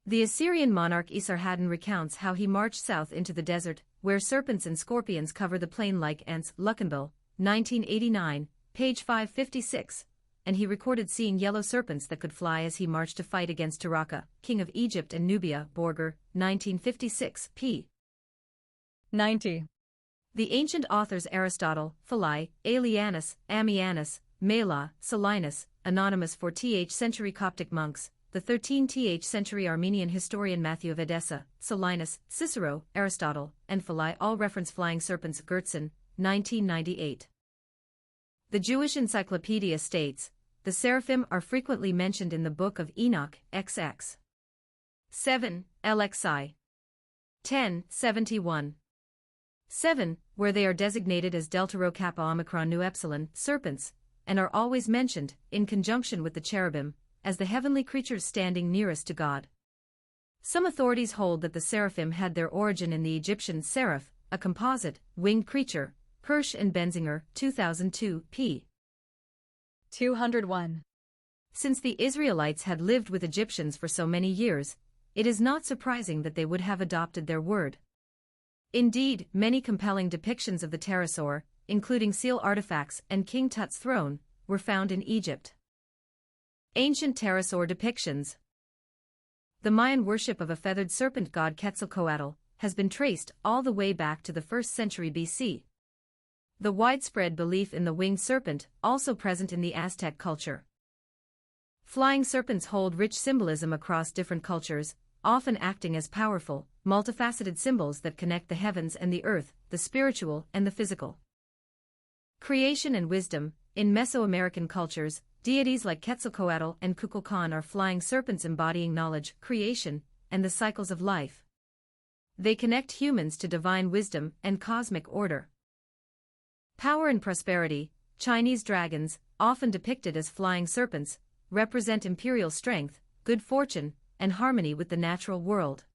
The Assyrian monarch Esarhaddon recounts how he marched south into the desert, where serpents and scorpions cover the plain like ants. Luckenbill, 1989, page 556, and he recorded seeing yellow serpents that could fly as he marched to fight against Taraka, king of Egypt and Nubia. Borger, 1956, p. 90. The ancient authors Aristotle, Philai, Aelianus, Ammianus, Mela, Solinus, anonymous 4th century Coptic monks, the 13th century Armenian historian Matthew of Edessa, Solinus, Cicero, Aristotle, and Philai all reference flying serpents. Gertson, 1998. The Jewish Encyclopedia states, the seraphim are frequently mentioned in the Book of Enoch, XX. 7, LXI. 10:71. 7, where they are designated as delta rho kappa omicron nu epsilon, serpents, and are always mentioned, in conjunction with the cherubim, as the heavenly creatures standing nearest to God. Some authorities hold that the seraphim had their origin in the Egyptian seraph, a composite, winged creature, Hirsch and Benzinger, 2002, p. 201. Since the Israelites had lived with Egyptians for so many years, it is not surprising that they would have adopted their word. Indeed, many compelling depictions of the pterosaur, including seal artifacts and King Tut's throne, were found in Egypt. Ancient pterosaur depictions. The Mayan worship of a feathered serpent god Quetzalcoatl has been traced all the way back to the 1st century BC. The widespread belief in the winged serpent also present in the Aztec culture. Flying serpents hold rich symbolism across different cultures, often acting as powerful, multifaceted symbols that connect the heavens and the earth, the spiritual and the physical. Creation and wisdom. In Mesoamerican cultures, deities like Quetzalcoatl and Kukulkan are flying serpents embodying knowledge, creation, and the cycles of life. They connect humans to divine wisdom and cosmic order. Power and prosperity. Chinese dragons, often depicted as flying serpents, represent imperial strength, good fortune, and harmony with the natural world.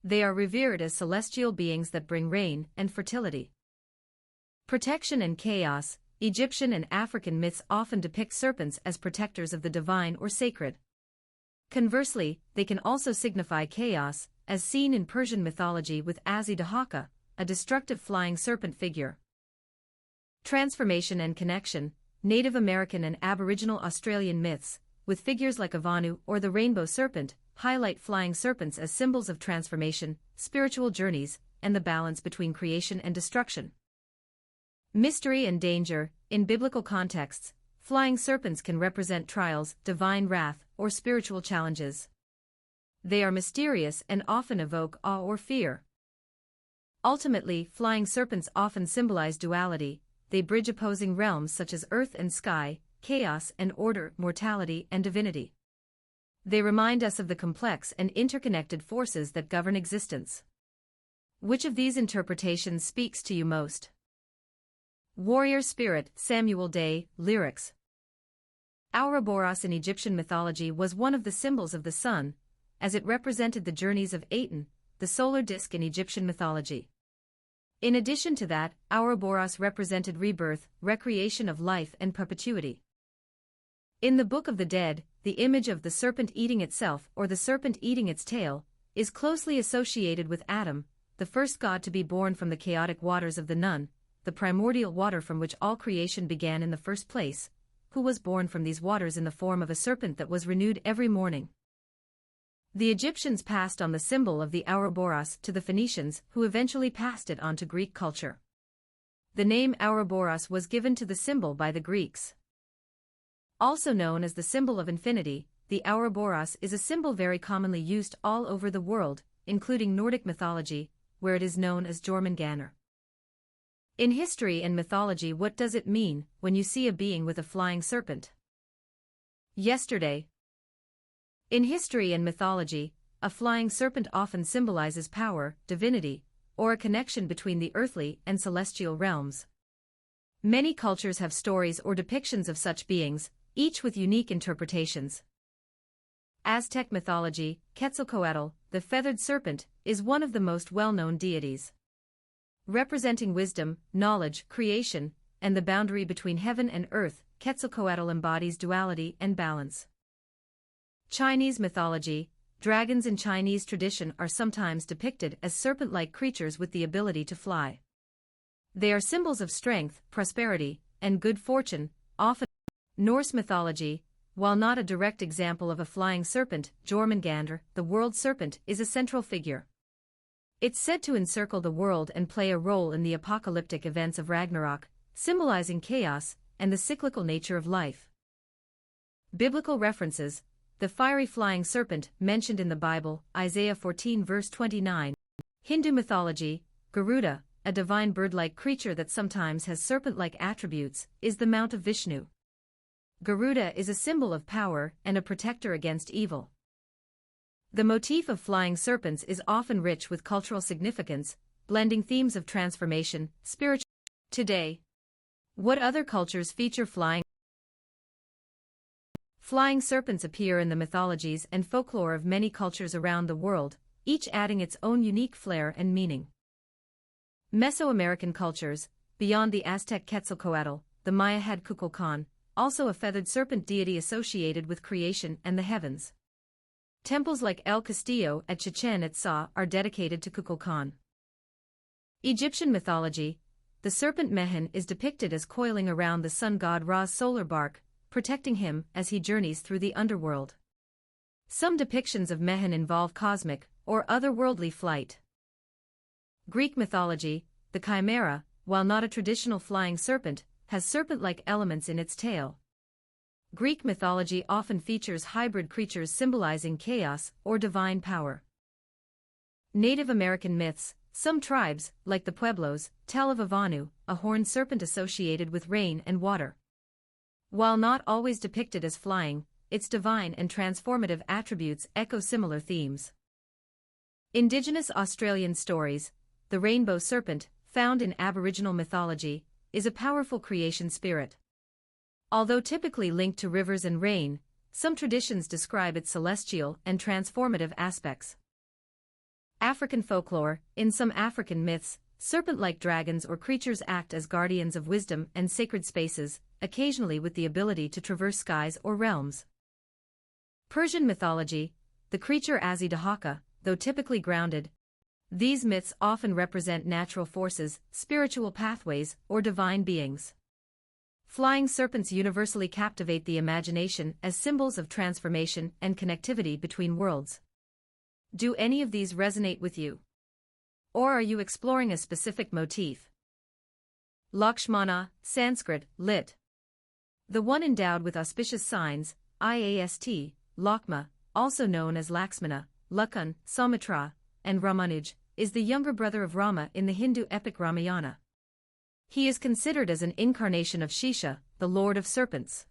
They are revered as celestial beings that bring rain and fertility. Protection and chaos. Egyptian and African myths often depict serpents as protectors of the divine or sacred. Conversely, they can also signify chaos, as seen in Persian mythology with Azzy-Dahaka, a destructive flying serpent figure. Transformation and connection. Native American and Aboriginal Australian myths, with figures like Avanu or the rainbow serpent, highlight flying serpents as symbols of transformation, spiritual journeys, and the balance between creation and destruction. Mystery and danger. In biblical contexts, flying serpents can represent trials, divine wrath, or spiritual challenges. They are mysterious and often evoke awe or fear. Ultimately, flying serpents often symbolize duality. They bridge opposing realms such as earth and sky, chaos and order, mortality and divinity. They remind us of the complex and interconnected forces that govern existence. Which of these interpretations speaks to you most? Warrior spirit. Samuel Day, lyrics. Ouroboros in Egyptian mythology was one of the symbols of the sun, as it represented the journeys of Aten, the solar disk in Egyptian mythology. In addition to that, Ouroboros represented rebirth, recreation of life and perpetuity. In the Book of the Dead, the image of the serpent eating itself or the serpent eating its tail is closely associated with Adam, the first god to be born from the chaotic waters of the Nun, the primordial water from which all creation began in the first place, who was born from these waters in the form of a serpent that was renewed every morning. The Egyptians passed on the symbol of the Ouroboros to the Phoenicians, who eventually passed it on to Greek culture. The name Ouroboros was given to the symbol by the Greeks. Also known as the symbol of infinity, the Ouroboros is a symbol very commonly used all over the world, including Nordic mythology, where it is known as Jormungandr. In history and mythology, what does it mean when you see a being with a flying serpent? Yesterday. In history and mythology, a flying serpent often symbolizes power, divinity, or a connection between the earthly and celestial realms. Many cultures have stories or depictions of such beings, each with unique interpretations. Aztec mythology, Quetzalcoatl, the feathered serpent, is one of the most well-known deities. Representing wisdom, knowledge, creation, and the boundary between heaven and earth, Quetzalcoatl embodies duality and balance. Chinese mythology, dragons in Chinese tradition are sometimes depicted as serpent-like creatures with the ability to fly. They are symbols of strength, prosperity, and good fortune, often. Norse mythology, while not a direct example of a flying serpent, Jormungandr, the world serpent, is a central figure. It's said to encircle the world and play a role in the apocalyptic events of Ragnarok, symbolizing chaos and the cyclical nature of life. Biblical references. The fiery flying serpent, mentioned in the Bible, Isaiah 14 verse 29. Hindu mythology, Garuda, a divine bird-like creature that sometimes has serpent-like attributes, is the mount of Vishnu. Garuda is a symbol of power and a protector against evil. The motif of flying serpents is often rich with cultural significance, blending themes of transformation, spiritual. Today, what other cultures feature flying? Flying serpents appear in the mythologies and folklore of many cultures around the world, each adding its own unique flair and meaning. Mesoamerican cultures, beyond the Aztec Quetzalcoatl, the Maya had Kukulkan, also a feathered serpent deity associated with creation and the heavens. Temples like El Castillo at Chichen Itza are dedicated to Kukulkan. Egyptian mythology, the serpent Mehen is depicted as coiling around the sun god Ra's solar bark, protecting him as he journeys through the underworld. Some depictions of Mehen involve cosmic or otherworldly flight. Greek mythology, the chimera, while not a traditional flying serpent, has serpent-like elements in its tail. Greek mythology often features hybrid creatures symbolizing chaos or divine power. Native American myths, some tribes, like the Pueblos, tell of a Vanu, a horned serpent associated with rain and water. While not always depicted as flying, its divine and transformative attributes echo similar themes. Indigenous Australian stories, the rainbow serpent, found in Aboriginal mythology, is a powerful creation spirit. Although typically linked to rivers and rain, some traditions describe its celestial and transformative aspects. African folklore, in some African myths, serpent-like dragons or creatures act as guardians of wisdom and sacred spaces, occasionally with the ability to traverse skies or realms. Persian mythology, the creature Azzy-Dahaka, though typically grounded, these myths often represent natural forces, spiritual pathways, or divine beings. Flying serpents universally captivate the imagination as symbols of transformation and connectivity between worlds. Do any of these resonate with you? Or are you exploring a specific motif? Lakshmana, Sanskrit, lit. The one endowed with auspicious signs, IAST, Lakma, also known as Laxmana, Lakun, Saumitra, and Ramanuj, is the younger brother of Rama in the Hindu epic Ramayana. He is considered as an incarnation of Shisha, the lord of serpents.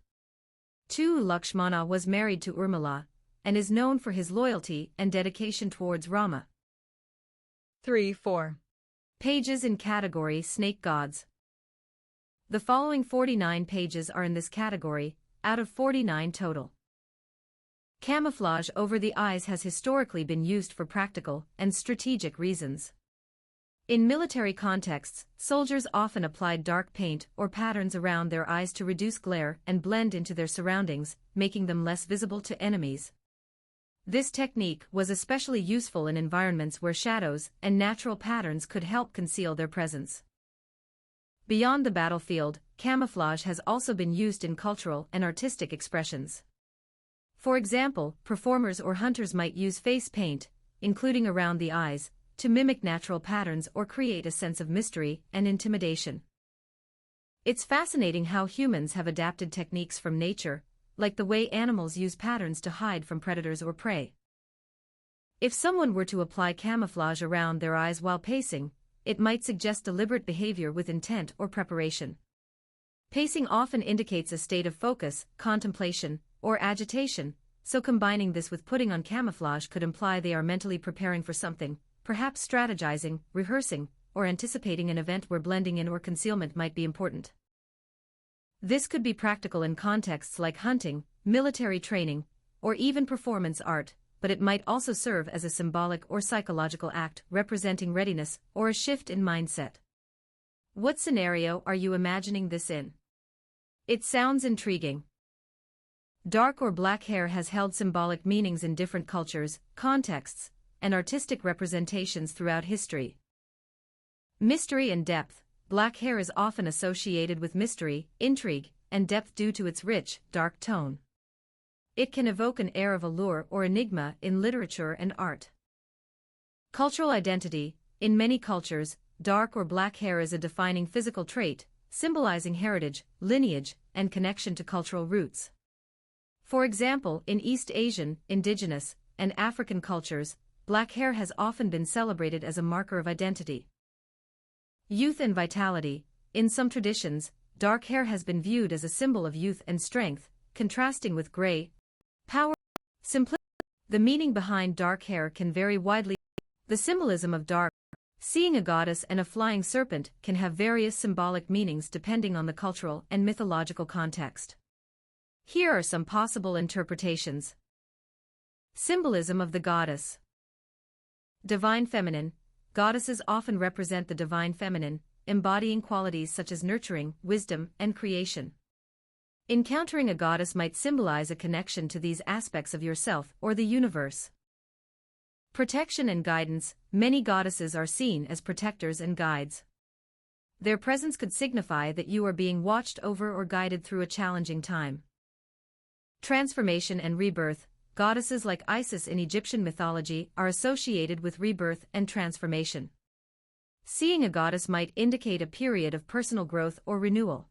2. Lakshmana was married to Urmila, and is known for his loyalty and dedication towards Rama. 3-4. Pages in category Snake Gods. The following 49 pages are in this category, out of 49 total. Camouflage over the eyes has historically been used for practical and strategic reasons. In military contexts, soldiers often applied dark paint or patterns around their eyes to reduce glare and blend into their surroundings, making them less visible to enemies. This technique was especially useful in environments where shadows and natural patterns could help conceal their presence. Beyond the battlefield, camouflage has also been used in cultural and artistic expressions. For example, performers or hunters might use face paint, including around the eyes, to mimic natural patterns or create a sense of mystery and intimidation. It's fascinating how humans have adapted techniques from nature, like the way animals use patterns to hide from predators or prey. If someone were to apply camouflage around their eyes while pacing, it might suggest deliberate behavior with intent or preparation. Pacing often indicates a state of focus, contemplation, or agitation, so combining this with putting on camouflage could imply they are mentally preparing for something, perhaps strategizing, rehearsing, or anticipating an event where blending in or concealment might be important. This could be practical in contexts like hunting, military training, or even performance art, but it might also serve as a symbolic or psychological act representing readiness or a shift in mindset. What scenario are you imagining this in? It sounds intriguing. Dark or black hair has held symbolic meanings in different cultures, contexts, and artistic representations throughout history. Mystery and depth. Black hair is often associated with mystery, intrigue, and depth due to its rich, dark tone. It can evoke an air of allure or enigma in literature and art. Cultural identity. In many cultures, dark or black hair is a defining physical trait, symbolizing heritage, lineage, and connection to cultural roots. For example, in East Asian, indigenous, and African cultures, black hair has often been celebrated as a marker of identity. Youth and vitality. In some traditions, dark hair has been viewed as a symbol of youth and strength, contrasting with gray, power, simplicity. The meaning behind dark hair can vary widely. The symbolism of dark. Seeing a goddess and a flying serpent can have various symbolic meanings depending on the cultural and mythological context. Here are some possible interpretations. Symbolism of the goddess. Divine feminine. Goddesses often represent the divine feminine, embodying qualities such as nurturing, wisdom, and creation. Encountering a goddess might symbolize a connection to these aspects of yourself or the universe. Protection and guidance. Many goddesses are seen as protectors and guides. Their presence could signify that you are being watched over or guided through a challenging time. Transformation and rebirth. Goddesses like Isis in Egyptian mythology are associated with rebirth and transformation. Seeing a goddess might indicate a period of personal growth or renewal.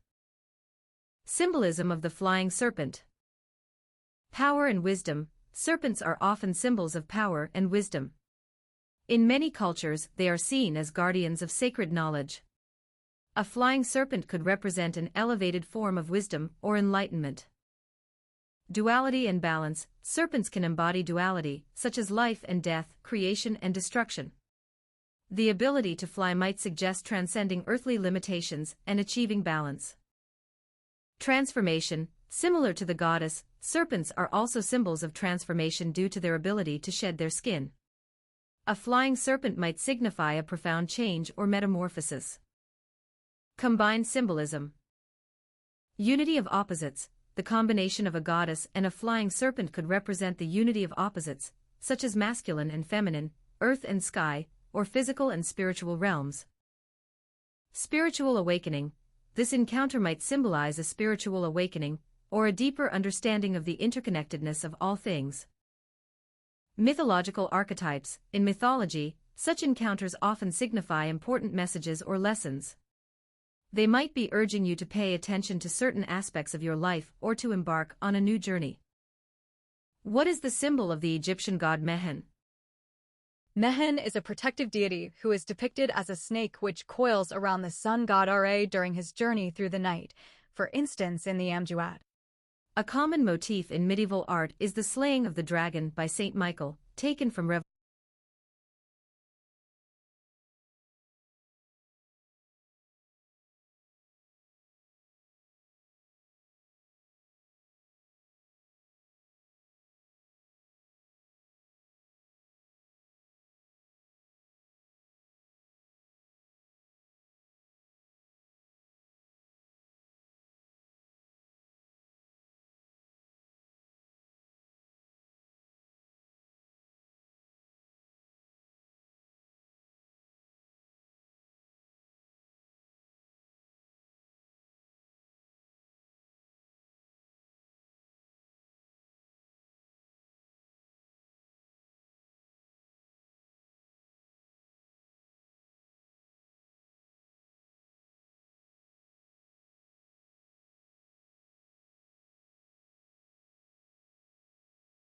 Symbolism of the flying serpent. Power and wisdom. Serpents are often symbols of power and wisdom. In many cultures, they are seen as guardians of sacred knowledge. A flying serpent could represent an elevated form of wisdom or enlightenment. Duality and balance. Serpents can embody duality, such as life and death, creation and destruction. The ability to fly might suggest transcending earthly limitations and achieving balance. Transformation. Similar to the goddess, serpents are also symbols of transformation due to their ability to shed their skin. A flying serpent might signify a profound change or metamorphosis. Combined symbolism. Unity of opposites. The combination of a goddess and a flying serpent could represent the unity of opposites, such as masculine and feminine, earth and sky, or physical and spiritual realms. Spiritual awakening. This encounter might symbolize a spiritual awakening, or a deeper understanding of the interconnectedness of all things. Mythological archetypes. In mythology, such encounters often signify important messages or lessons. They might be urging you to pay attention to certain aspects of your life or to embark on a new journey. What is the symbol of the Egyptian god Mehen? Mehen is a protective deity who is depicted as a snake which coils around the sun god Ra during his journey through the night, for instance in the Amduat. A common motif in medieval art is the slaying of the dragon by Saint Michael, taken from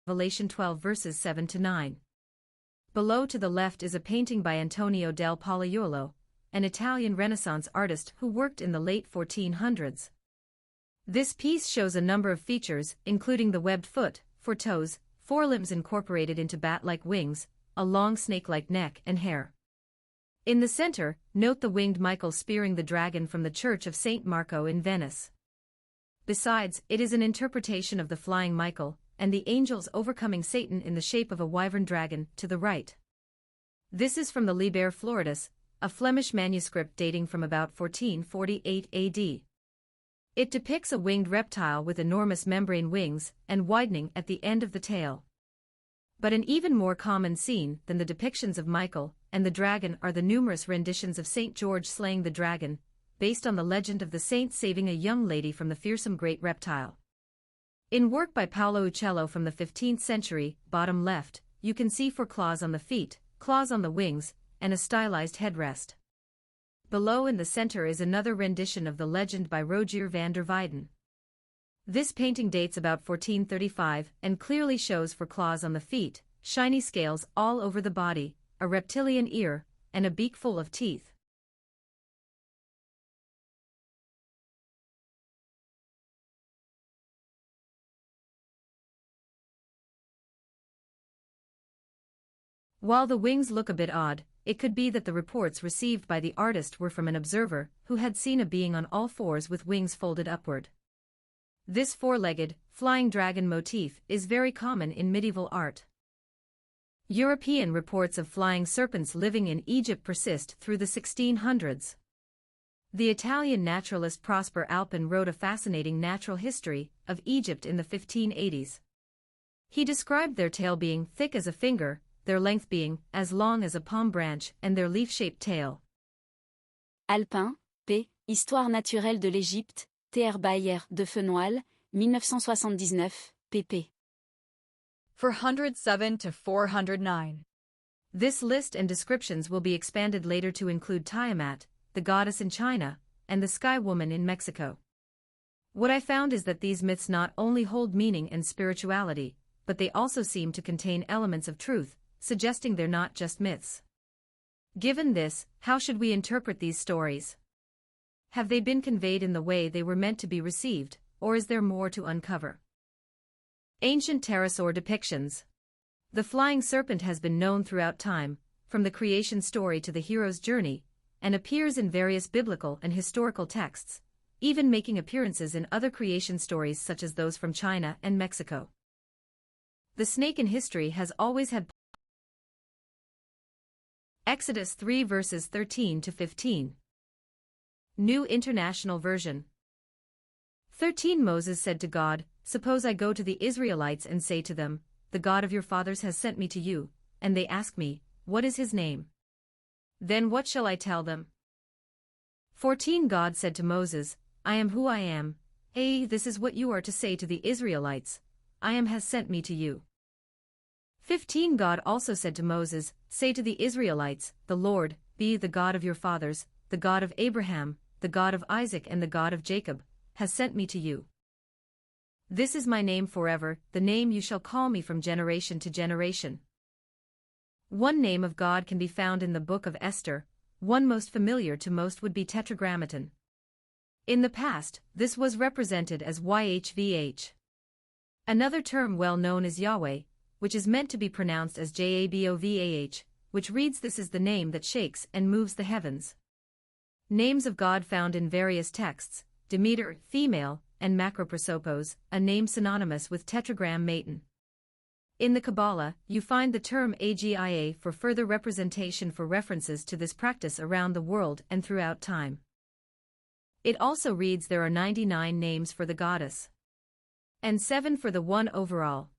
Revelation 12 verses 7 to 9. Below to the left is a painting by Antonio del Pollaiuolo, an Italian Renaissance artist who worked in the late 1400s. This piece shows a number of features, including the webbed foot, 4 toes, 4 limbs incorporated into bat-like wings, a long snake-like neck and hair. In the center, note the winged Michael spearing the dragon from the Church of St. Marco in Venice. Besides, it is an interpretation of the flying Michael, and the angels overcoming Satan in the shape of a wyvern dragon, to the right. This is from the Liber Floridus, a Flemish manuscript dating from about 1448 AD. It depicts a winged reptile with enormous membrane wings and widening at the end of the tail. But an even more common scene than the depictions of Michael and the dragon are the numerous renditions of St. George slaying the dragon, based on the legend of the saint saving a young lady from the fearsome great reptile. In work by Paolo Uccello from the 15th century, bottom left, you can see 4 claws on the feet, claws on the wings, and a stylized headrest. Below in the center is another rendition of the legend by Rogier van der Weyden. This painting dates about 1435 and clearly shows 4 claws on the feet, shiny scales all over the body, a reptilian ear, and a beak full of teeth. While the wings look a bit odd, it could be that the reports received by the artist were from an observer who had seen a being on all fours with wings folded upward. This four-legged, flying dragon motif is very common in medieval art. European reports of flying serpents living in Egypt persist through the 1600s. The Italian naturalist Prosper Alpin wrote a fascinating natural history of Egypt in the 1580s. He described their tail being thick as a finger, their length being as long as a palm branch, and their leaf-shaped tail. Alpin, P. Histoire naturelle de l'Égypte, Tr. Bayer de Fenoil, 1979, pp. 407 to 409. This list and descriptions will be expanded later to include Tiamat, the goddess in China, and the Sky Woman in Mexico. What I found is that these myths not only hold meaning and spirituality, but they also seem to contain elements of truth, suggesting they're not just myths. Given this, how should we interpret these stories? Have they been conveyed in the way they were meant to be received, or is there more to uncover? Ancient pterosaur depictions. The flying serpent has been known throughout time, from the creation story to the hero's journey, and appears in various biblical and historical texts, even making appearances in other creation stories such as those from China and Mexico. The snake in history has always had. Exodus 3 verses 13 to 15. New International Version. 13 Moses said to God, "Suppose I go to the Israelites and say to them, 'The God of your fathers has sent me to you,' and they ask me, 'What is his name?' Then what shall I tell them?" 14 God said to Moses, "I am who I am. This is what you are to say to the Israelites, 'I am has sent me to you.'" 15 God also said to Moses, "Say to the Israelites, 'The Lord, be the God of your fathers, the God of Abraham, the God of Isaac and the God of Jacob, has sent me to you. This is my name forever, the name you shall call me from generation to generation." One name of God can be found in the Book of Esther, one most familiar to most would be Tetragrammaton. In the past, this was represented as YHVH. Another term well known is Yahweh, which is meant to be pronounced as Jabovah, which reads this is the name that shakes and moves the heavens. Names of God found in various texts, Demeter, female, and Macroprosopos, a name synonymous with tetragrammaton. In the Kabbalah, you find the term Agia for further representation for references to this practice around the world and throughout time. It also reads there are 99 names for the goddess, and 7 for the one overall.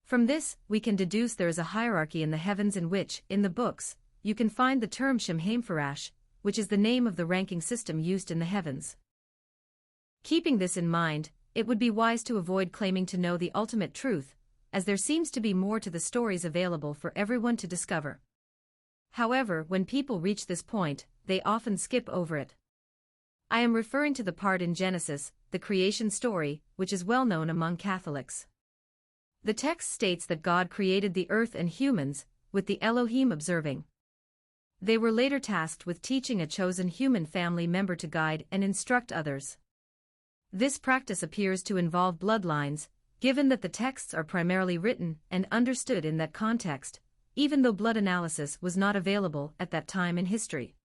From this, we can deduce there is a hierarchy in the heavens in which, in the books, you can find the term Shemhamphorash, which is the name of the ranking system used in the heavens. Keeping this in mind, it would be wise to avoid claiming to know the ultimate truth, as there seems to be more to the stories available for everyone to discover. However, when people reach this point, they often skip over it. I am referring to the part in Genesis, the creation story, which is well known among Catholics. The text states that God created the earth and humans, with the Elohim observing. They were later tasked with teaching a chosen human family member to guide and instruct others. This practice appears to involve bloodlines, given that the texts are primarily written and understood in that context, even though blood analysis was not available at that time in history.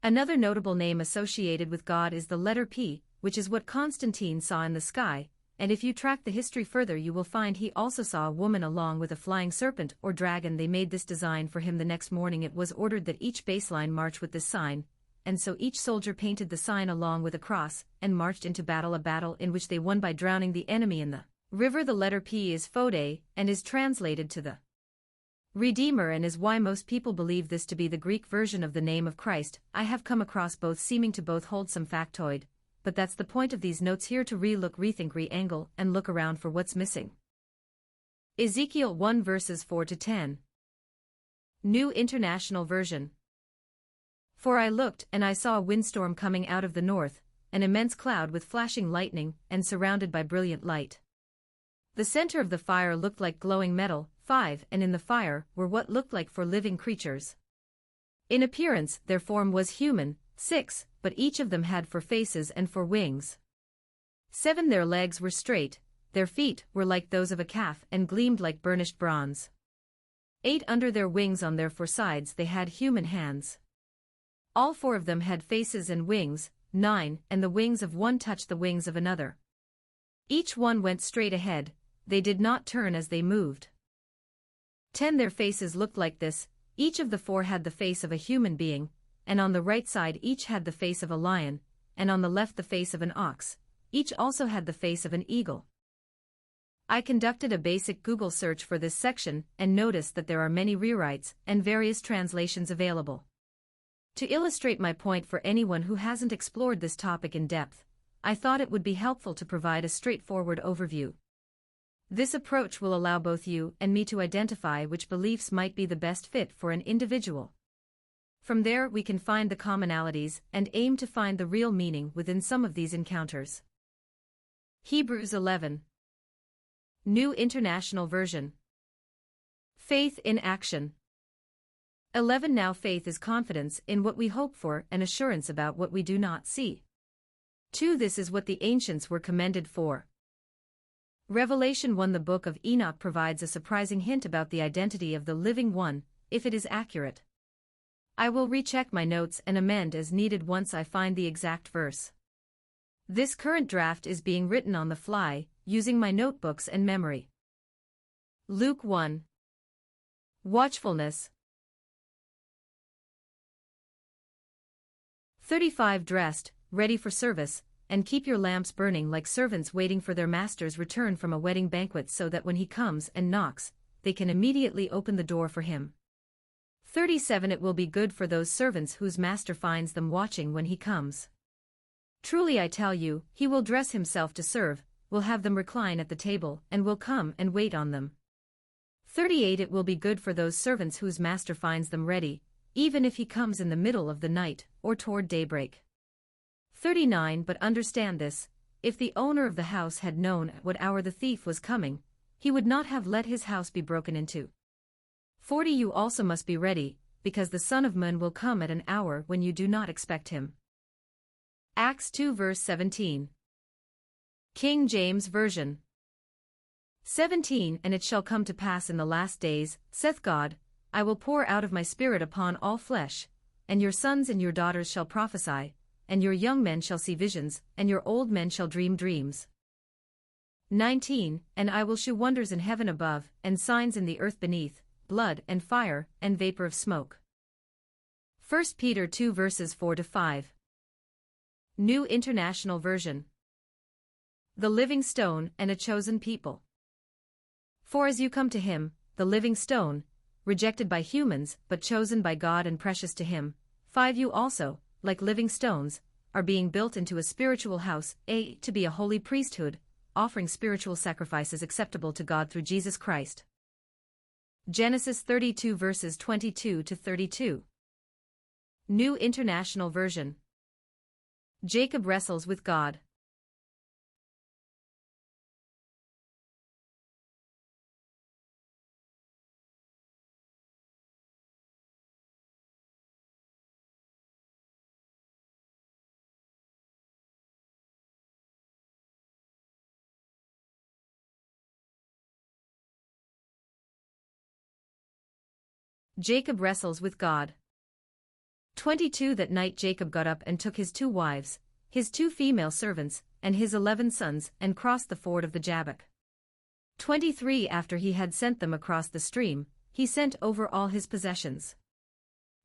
Another notable name associated with God is the letter P, which is what Constantine saw in the sky, and if you track the history further you will find he also saw a woman along with a flying serpent or dragon. They made this design for him the next morning. It was ordered that each baseline march with this sign, and so each soldier painted the sign along with a cross, and marched into battle, a battle in which they won by drowning the enemy in the river. The letter P is Phode, and is translated to the Redeemer, and is why most people believe this to be the Greek version of the name of Christ. I have come across both seeming to both hold some factoid, but that's the point of these notes here, to re-look, rethink, re-angle, and look around for what's missing. Ezekiel 1 verses 4 to 10. New International Version. For I looked, and I saw a windstorm coming out of the north, an immense cloud with flashing lightning, and surrounded by brilliant light. The center of the fire looked like glowing metal, 5, and in the fire were what looked like 4 living creatures. In appearance, their form was human, 6, but each of them had 4 faces and 4 wings. 7, their legs were straight, their feet were like those of a calf and gleamed like burnished bronze. 8 under their wings on their four sides they had human hands. All 4 of them had faces and wings. 9 and the wings of one touched the wings of another. Each one went straight ahead, they did not turn as they moved. 10 their faces looked like this, each of the 4 had the face of a human being, and on the right side each had the face of a lion, and on the left the face of an ox, each also had the face of an eagle. I conducted a basic Google search for this section and noticed that there are many rewrites and various translations available. To illustrate my point for anyone who hasn't explored this topic in depth, I thought it would be helpful to provide a straightforward overview. This approach will allow both you and me to identify which beliefs might be the best fit for an individual. From there we can find the commonalities and aim to find the real meaning within some of these encounters. Hebrews 11. New International Version. Faith in action. 11 Now faith is confidence in what we hope for and assurance about what we do not see. 2 This is what the ancients were commended for. Revelation 1 The Book of Enoch provides a surprising hint about the identity of the living one, if it is accurate. I will recheck my notes and amend as needed once I find the exact verse. This current draft is being written on the fly, using my notebooks and memory. Luke 1. Watchfulness. 35 Dressed, ready for service, and keep your lamps burning like servants waiting for their master's return from a wedding banquet so that when he comes and knocks, they can immediately open the door for him. 37 It will be good for those servants whose master finds them watching when he comes. Truly I tell you, he will dress himself to serve, will have them recline at the table, and will come and wait on them. 38 It will be good for those servants whose master finds them ready, even if he comes in the middle of the night, or toward daybreak. 39 But understand this, if the owner of the house had known at what hour the thief was coming, he would not have let his house be broken into. 40 You also must be ready, because the Son of Man will come at an hour when you do not expect him. Acts 2 verse 17. King James Version. 17 And it shall come to pass in the last days, saith God, I will pour out of my Spirit upon all flesh, and your sons and your daughters shall prophesy, and your young men shall see visions, and your old men shall dream dreams. 19 And I will shew wonders in heaven above, and signs in the earth beneath, blood and fire, and vapor of smoke. 1 Peter 2 verses 4-5. New International Version. The living stone and a chosen people. For as you come to him, the living stone, rejected by humans but chosen by God and precious to him, 5 You also, like living stones, are being built into a spiritual house, to be a holy priesthood, offering spiritual sacrifices acceptable to God through Jesus Christ. Genesis 32 verses 22-32. New International Version. Jacob wrestles with God. Jacob wrestles with God. 22 That night Jacob got up and took his 2 wives, his 2 female servants, and his 11 sons, and crossed the ford of the Jabbok. 23 After he had sent them across the stream, he sent over all his possessions.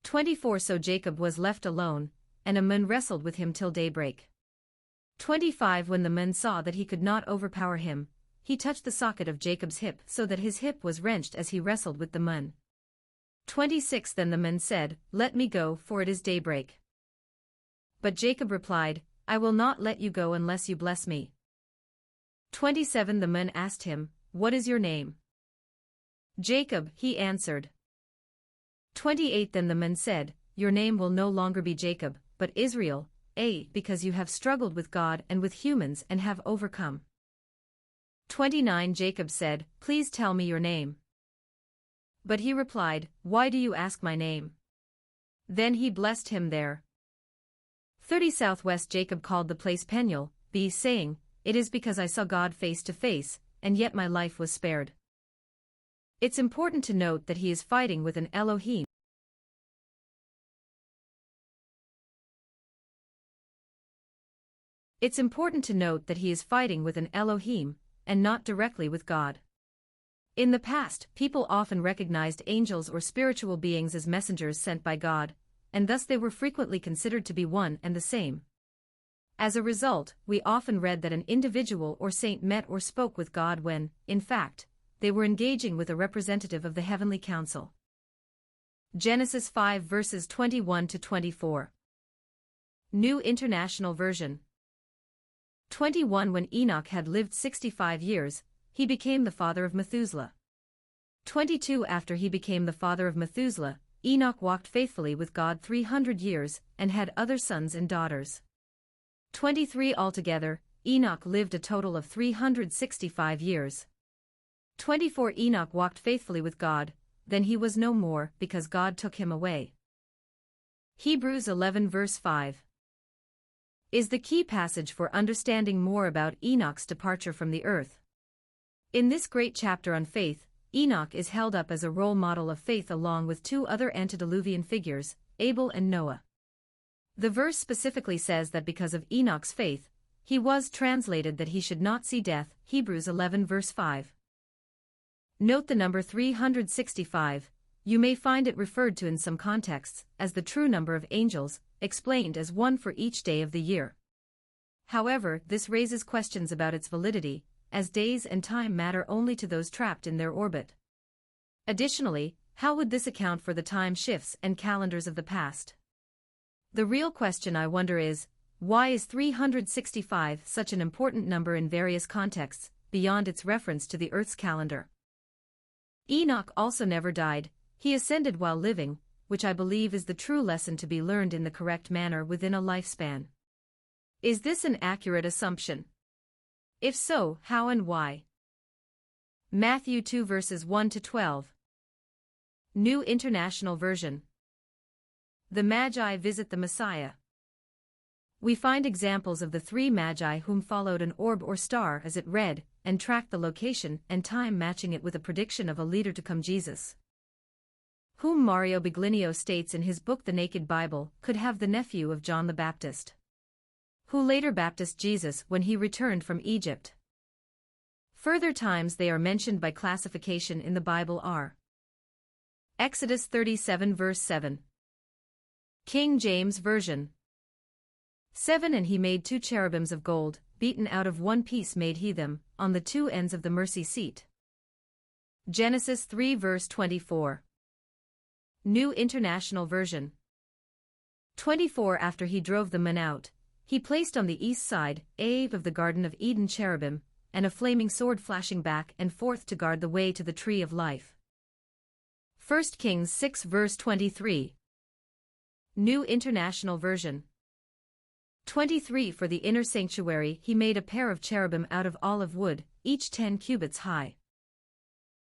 24 So Jacob was left alone, and a man wrestled with him till daybreak. 25 When the man saw that he could not overpower him, he touched the socket of Jacob's hip so that his hip was wrenched as he wrestled with the man. 26 Then the man said, Let me go, for it is daybreak. But Jacob replied, I will not let you go unless you bless me. 27 The man asked him, What is your name? Jacob, he answered. 28 Then the man said, Your name will no longer be Jacob, but Israel, because you have struggled with God and with humans and have overcome. 29 Jacob said, Please tell me your name. But he replied, Why do you ask my name? Then he blessed him there. 30 Southwest Jacob called the place Peniel, saying, It is because I saw God face to face, and yet my life was spared. It's important to note that he is fighting with an Elohim. It's important to note that he is fighting with an Elohim, and not directly with God. In the past, people often recognized angels or spiritual beings as messengers sent by God, and thus they were frequently considered to be one and the same. As a result, we often read that an individual or saint met or spoke with God when, in fact, they were engaging with a representative of the heavenly council. Genesis 5 verses 21 to 24. New International Version. 21 When Enoch had lived 65 years, he became the father of Methuselah. 22 After he became the father of Methuselah, Enoch walked faithfully with God 300 years, and had other sons and daughters. 23 Altogether, Enoch lived a total of 365 years. 24 Enoch walked faithfully with God, then he was no more, because God took him away. Hebrews 11 verse 5 is the key passage for understanding more about Enoch's departure from the earth. In this great chapter on faith, Enoch is held up as a role model of faith along with two other antediluvian figures, Abel and Noah. The verse specifically says that because of Enoch's faith, he was translated that he should not see death, Hebrews 11 verse 5. Note the number 365, you may find it referred to in some contexts as the true number of angels, explained as one for each day of the year. However, this raises questions about its validity, as days and time matter only to those trapped in their orbit. Additionally, how would this account for the time shifts and calendars of the past? The real question I wonder is, why is 365 such an important number in various contexts, beyond its reference to the Earth's calendar? Enoch also never died, he ascended while living, which I believe is the true lesson to be learned in the correct manner within a lifespan. Is this an accurate assumption? If so, how and why? Matthew 2 verses 1 to 12. New International Version. The Magi visit the Messiah. We find examples of the three Magi whom followed an orb or star as it read, and tracked the location and time matching it with a prediction of a leader to come, Jesus, whom Mario Biglino states in his book The Naked Bible could have the nephew of John the Baptist, who later baptized Jesus when he returned from Egypt. Further times they are mentioned by classification in the Bible are Exodus 37 verse 7. King James Version. 7 And he made 2 cherubims of gold, beaten out of one piece made he them, on the 2 ends of the mercy seat. Genesis 3 verse 24. New International Version. 24 After he drove the men out, he placed on the east side, of the Garden of Eden cherubim, and a flaming sword flashing back and forth to guard the way to the tree of life. 1 Kings 6 verse 23. New International Version. 23 For the inner sanctuary he made a pair of cherubim out of olive wood, each 10 cubits high.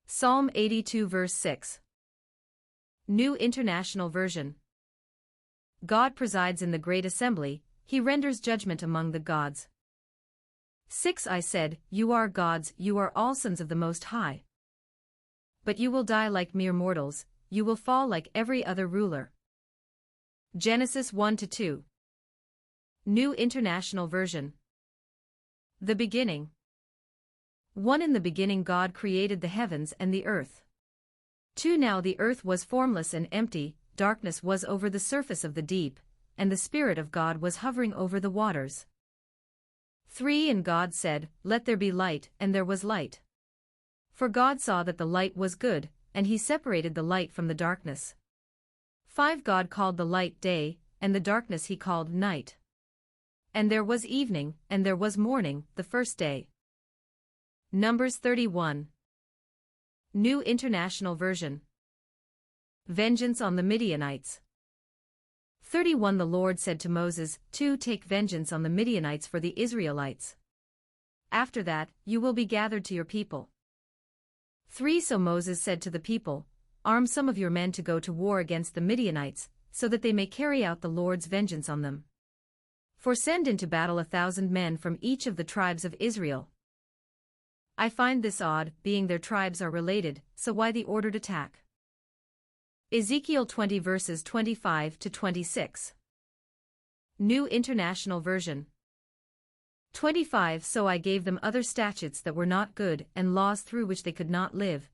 Psalm 82 verse 6. New International Version. God presides in the great assembly, he renders judgment among the gods. 6 I said, you are gods, you are all sons of the Most High. But you will die like mere mortals, you will fall like every other ruler. Genesis 1-2. New International Version. The beginning. 1 In the beginning God created the heavens and the earth. 2 Now the earth was formless and empty, darkness was over the surface of the deep, and the Spirit of God was hovering over the waters. 3 And God said, Let there be light, and there was light. For God saw that the light was good, and he separated the light from the darkness. 5 God called the light day, and the darkness he called night. And there was evening, and there was morning, the first day. Numbers 31. New International Version. Vengeance on the Midianites. 31 The Lord said to Moses, 2 Take vengeance on the Midianites for the Israelites. After that, you will be gathered to your people. 3 So Moses said to the people, Arm some of your men to go to war against the Midianites, so that they may carry out the Lord's vengeance on them. For send into battle 1,000 men from each of the tribes of Israel. I find this odd, being their tribes are related, so why the ordered attack? Ezekiel 20 verses 25 to 26. New International Version. 25 So I gave them other statutes that were not good, and laws through which they could not live.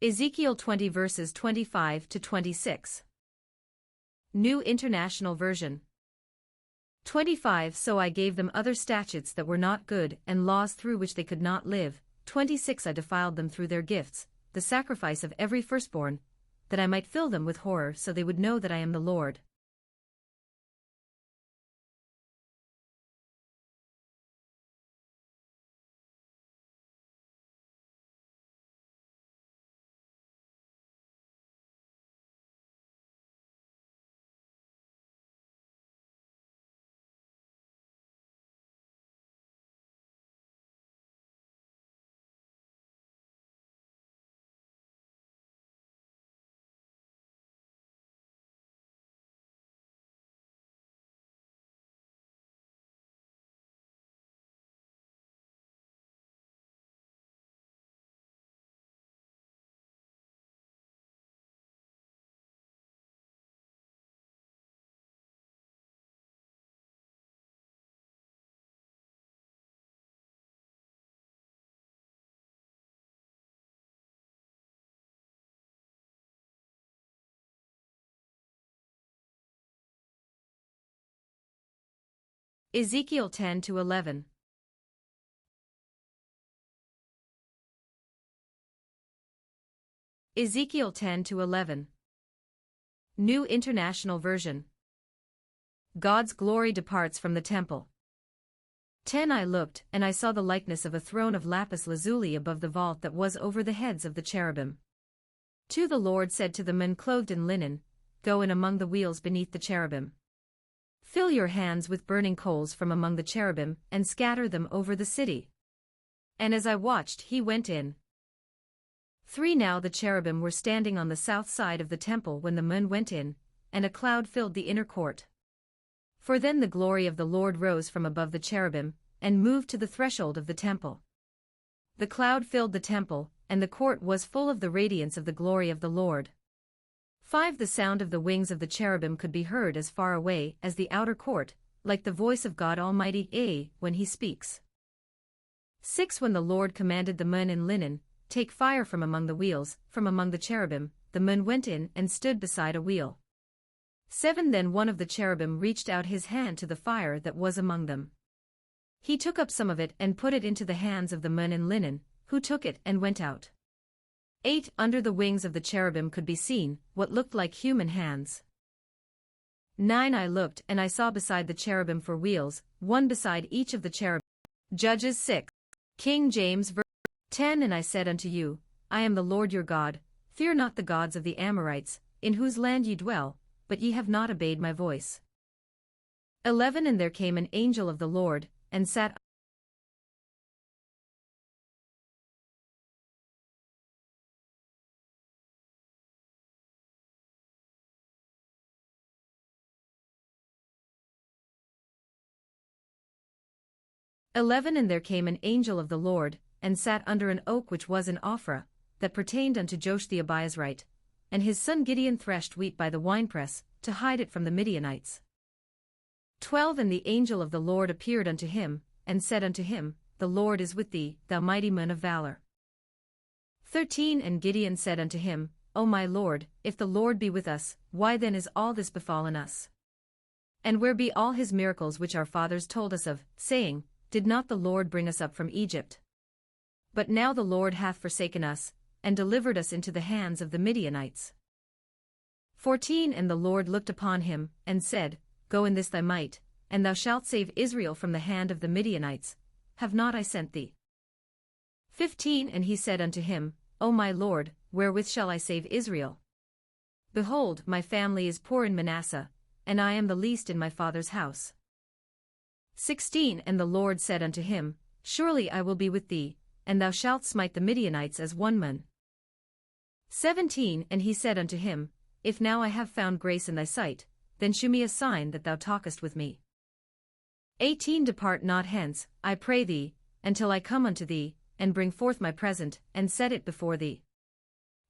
Ezekiel 20 verses 25 to 26. New International Version. 25 So I gave them other statutes that were not good, and laws through which they could not live. 26 I defiled them through their gifts, the sacrifice of every firstborn, that I might fill them with horror so they would know that I am the Lord. Ezekiel 10 to 11. Ezekiel 10 to 11. New International Version. God's glory departs from the temple. 10 I looked, and I saw the likeness of a throne of lapis lazuli above the vault that was over the heads of the cherubim. 2 The Lord said to the men clothed in linen, Go in among the wheels beneath the cherubim. Fill your hands with burning coals from among the cherubim, and scatter them over the city. And as I watched, he went in. 3 Now the cherubim were standing on the south side of the temple when the men went in, and a cloud filled the inner court. For then the glory of the Lord rose from above the cherubim, and moved to the threshold of the temple. The cloud filled the temple, and the court was full of the radiance of the glory of the Lord. 5 The sound of the wings of the cherubim could be heard as far away as the outer court, like the voice of God Almighty, when he speaks. 6 When the Lord commanded the men in linen, Take fire from among the wheels, from among the cherubim, the men went in and stood beside a wheel. 7 Then one of the cherubim reached out his hand to the fire that was among them. He took up some of it and put it into the hands of the men in linen, who took it and went out. 8 Under the wings of the cherubim could be seen what looked like human hands. 9 I looked, and I saw beside the cherubim 4 wheels, one beside each of the cherubim. Judges 6. King James verse 10 And I said unto you, I am the Lord your God, fear not the gods of the Amorites, in whose land ye dwell, but ye have not obeyed my voice. 11 And there came an angel of the Lord, and sat 11 And there came an angel of the Lord, and sat under an oak which was in Ophrah, that pertained unto Joash the Abiezrite, and his son Gideon threshed wheat by the winepress, to hide it from the Midianites. 12 And the angel of the Lord appeared unto him, and said unto him, The Lord is with thee, thou mighty man of valor. 13 And Gideon said unto him, O my Lord, if the Lord be with us, why then is all this befallen us? And where be all his miracles which our fathers told us of, saying, Did not the Lord bring us up from Egypt? But now the Lord hath forsaken us, and delivered us into the hands of the Midianites. 14 And the Lord looked upon him, and said, Go in this thy might, and thou shalt save Israel from the hand of the Midianites. Have not I sent thee? 15 And he said unto him, O my Lord, wherewith shall I save Israel? Behold, my family is poor in Manasseh, and I am the least in my father's house. 16 And the Lord said unto him, Surely I will be with thee, and thou shalt smite the Midianites as one man. 17 And he said unto him, If now I have found grace in thy sight, then shew me a sign that thou talkest with me. 18 Depart not hence, I pray thee, until I come unto thee, and bring forth my present, and set it before thee.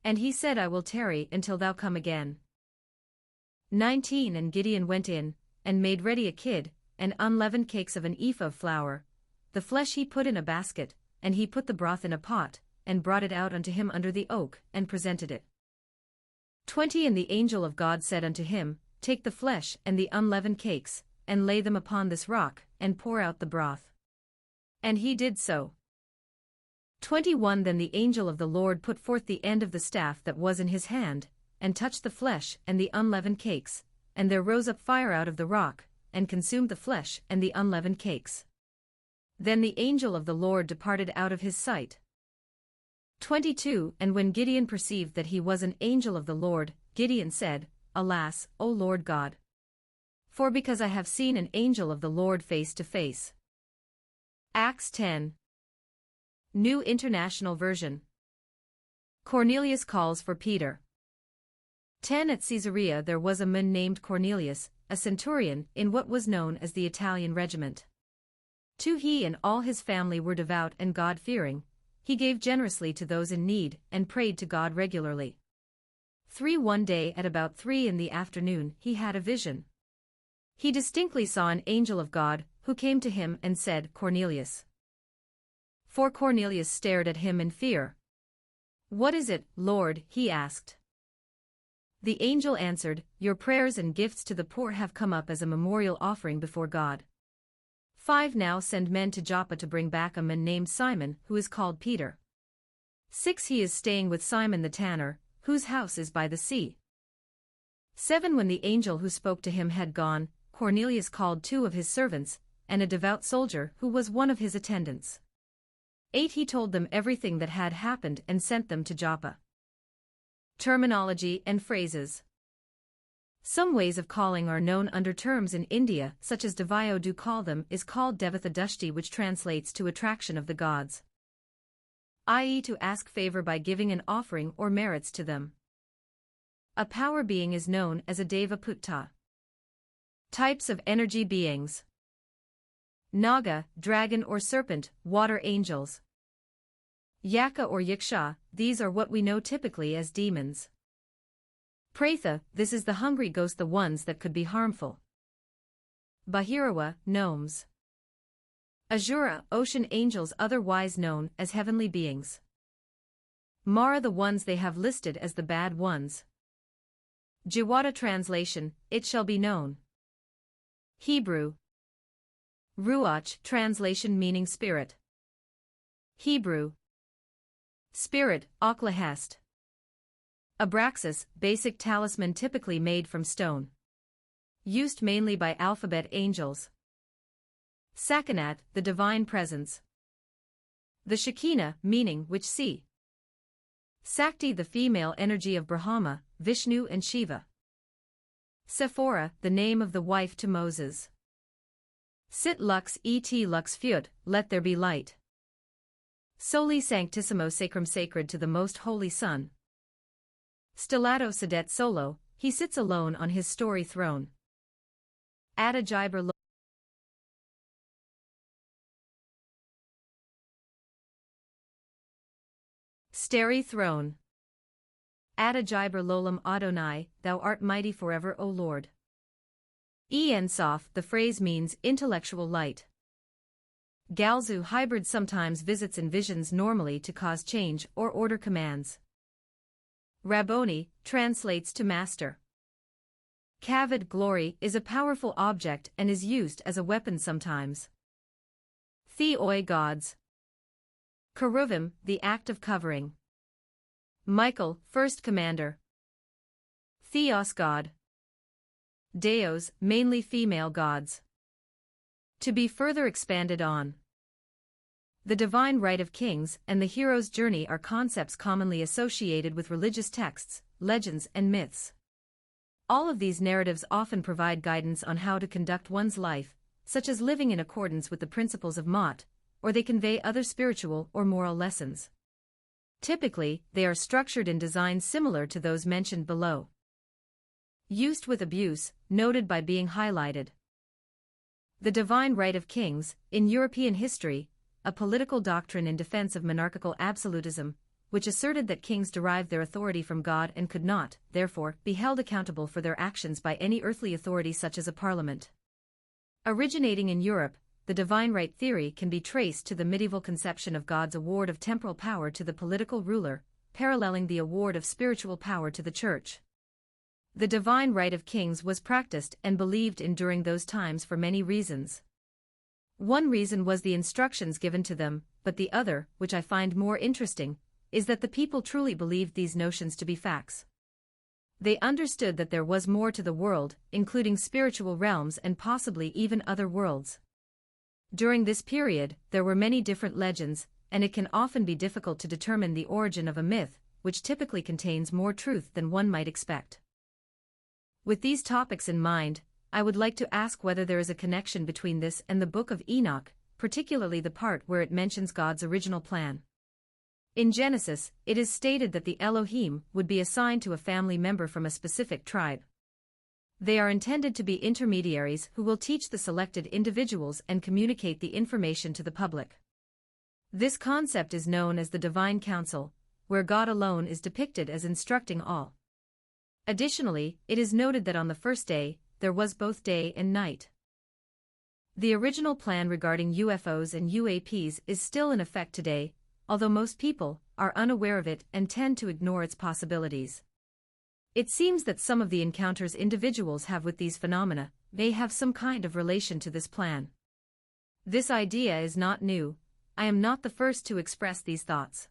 And he said, I will tarry until thou come again. 19 And Gideon went in, and made ready a kid, and unleavened cakes of an ephah of flour. The flesh he put in a basket, and he put the broth in a pot, and brought it out unto him under the oak, and presented it. 20 And the angel of God said unto him, Take the flesh and the unleavened cakes, and lay them upon this rock, and pour out the broth. And he did so. 21 Then the angel of the Lord put forth the end of the staff that was in his hand, and touched the flesh and the unleavened cakes, and there rose up fire out of the rock, and consumed the flesh and the unleavened cakes. Then the angel of the Lord departed out of his sight. 22 And when Gideon perceived that he was an angel of the Lord, Gideon said, Alas, O Lord God! For because I have seen an angel of the Lord face to face. Acts 10. New International Version. Cornelius calls for Peter. 10 At Caesarea there was a man named Cornelius, a centurion in what was known as the Italian regiment. 2 He and all his family were devout and God-fearing. He gave generously to those in need, and prayed to God regularly. 3 One day at about 3 in the afternoon he had a vision. He distinctly saw an angel of God, who came to him and said, Cornelius. 4 Cornelius stared at him in fear. What is it, Lord? He asked. The angel answered, Your prayers and gifts to the poor have come up as a memorial offering before God. 5 Now send men to Joppa to bring back a man named Simon, who is called Peter. 6 He is staying with Simon the tanner, whose house is by the sea. 7 When the angel who spoke to him had gone, Cornelius called 2 of his servants, and a devout soldier who was one of his attendants. 8 He told them everything that had happened and sent them to Joppa. Terminology and phrases. Some ways of calling are known under terms in India, such as Devayo do call them is called Devathadushti, which translates to attraction of the gods, i.e. to ask favor by giving an offering or merits to them. A power being is known as a Deva Putta. Types of energy beings. Naga, dragon or serpent, water angels. Yaka or Yiksha, these are what we know typically as demons. Pratha, this is the hungry ghost, the ones that could be harmful. Bahirawa, gnomes. Azura, ocean angels, otherwise known as heavenly beings. Mara, the ones they have listed as the bad ones. Jiwata translation, it shall be known. Hebrew. Ruach translation meaning spirit. Hebrew. Spirit, Oklahest. Abraxas, basic talisman typically made from stone. Used mainly by alphabet angels. Sakanat, the divine presence. The Shekinah, meaning which see. Sakti, the female energy of Brahma, Vishnu and Shiva. Sephora, the name of the wife to Moses. Sit lux et lux fiut, let there be light. Soli sanctissimo sacrum, sacred to the most holy Son. Stellato sedet solo, he sits alone on his story throne. Adagiber lo. Starry throne. Adagiber lolam Adonai, thou art mighty forever, O Lord. Ensof, the phrase means intellectual light. Galzu, hybrid, sometimes visits and visions, normally to cause change or order commands. Rabboni translates to master. Kavod, glory, is a powerful object and is used as a weapon sometimes. Theoi, gods. Keruvim, the act of covering. Michael, first commander. Theos, god. Deos, mainly female gods. To be further expanded on. The divine right of kings and the hero's journey are concepts commonly associated with religious texts, legends and myths. All of these narratives often provide guidance on how to conduct one's life, such as living in accordance with the principles of Mott, or they convey other spiritual or moral lessons. Typically, they are structured in designs similar to those mentioned below. Used with abuse, noted by being highlighted. The divine right of kings, in European history, a political doctrine in defense of monarchical absolutism, which asserted that kings derived their authority from God and could not, therefore, be held accountable for their actions by any earthly authority such as a parliament. Originating in Europe, the divine right theory can be traced to the medieval conception of God's award of temporal power to the political ruler, paralleling the award of spiritual power to the church. The divine right of kings was practiced and believed in during those times for many reasons. One reason was the instructions given to them, but the other, which I find more interesting, is that the people truly believed these notions to be facts. They understood that there was more to the world, including spiritual realms and possibly even other worlds. During this period, there were many different legends, and it can often be difficult to determine the origin of a myth, which typically contains more truth than one might expect. With these topics in mind, I would like to ask whether there is a connection between this and the Book of Enoch, particularly the part where it mentions God's original plan. In Genesis, it is stated that the Elohim would be assigned to a family member from a specific tribe. They are intended to be intermediaries who will teach the selected individuals and communicate the information to the public. This concept is known as the Divine Council, where God alone is depicted as instructing all. Additionally, it is noted that on the first day, there was both day and night. The original plan regarding UFOs and UAPs is still in effect today, although most people are unaware of it and tend to ignore its possibilities. It seems that some of the encounters individuals have with these phenomena may have some kind of relation to this plan. This idea is not new. I am not the first to express these thoughts.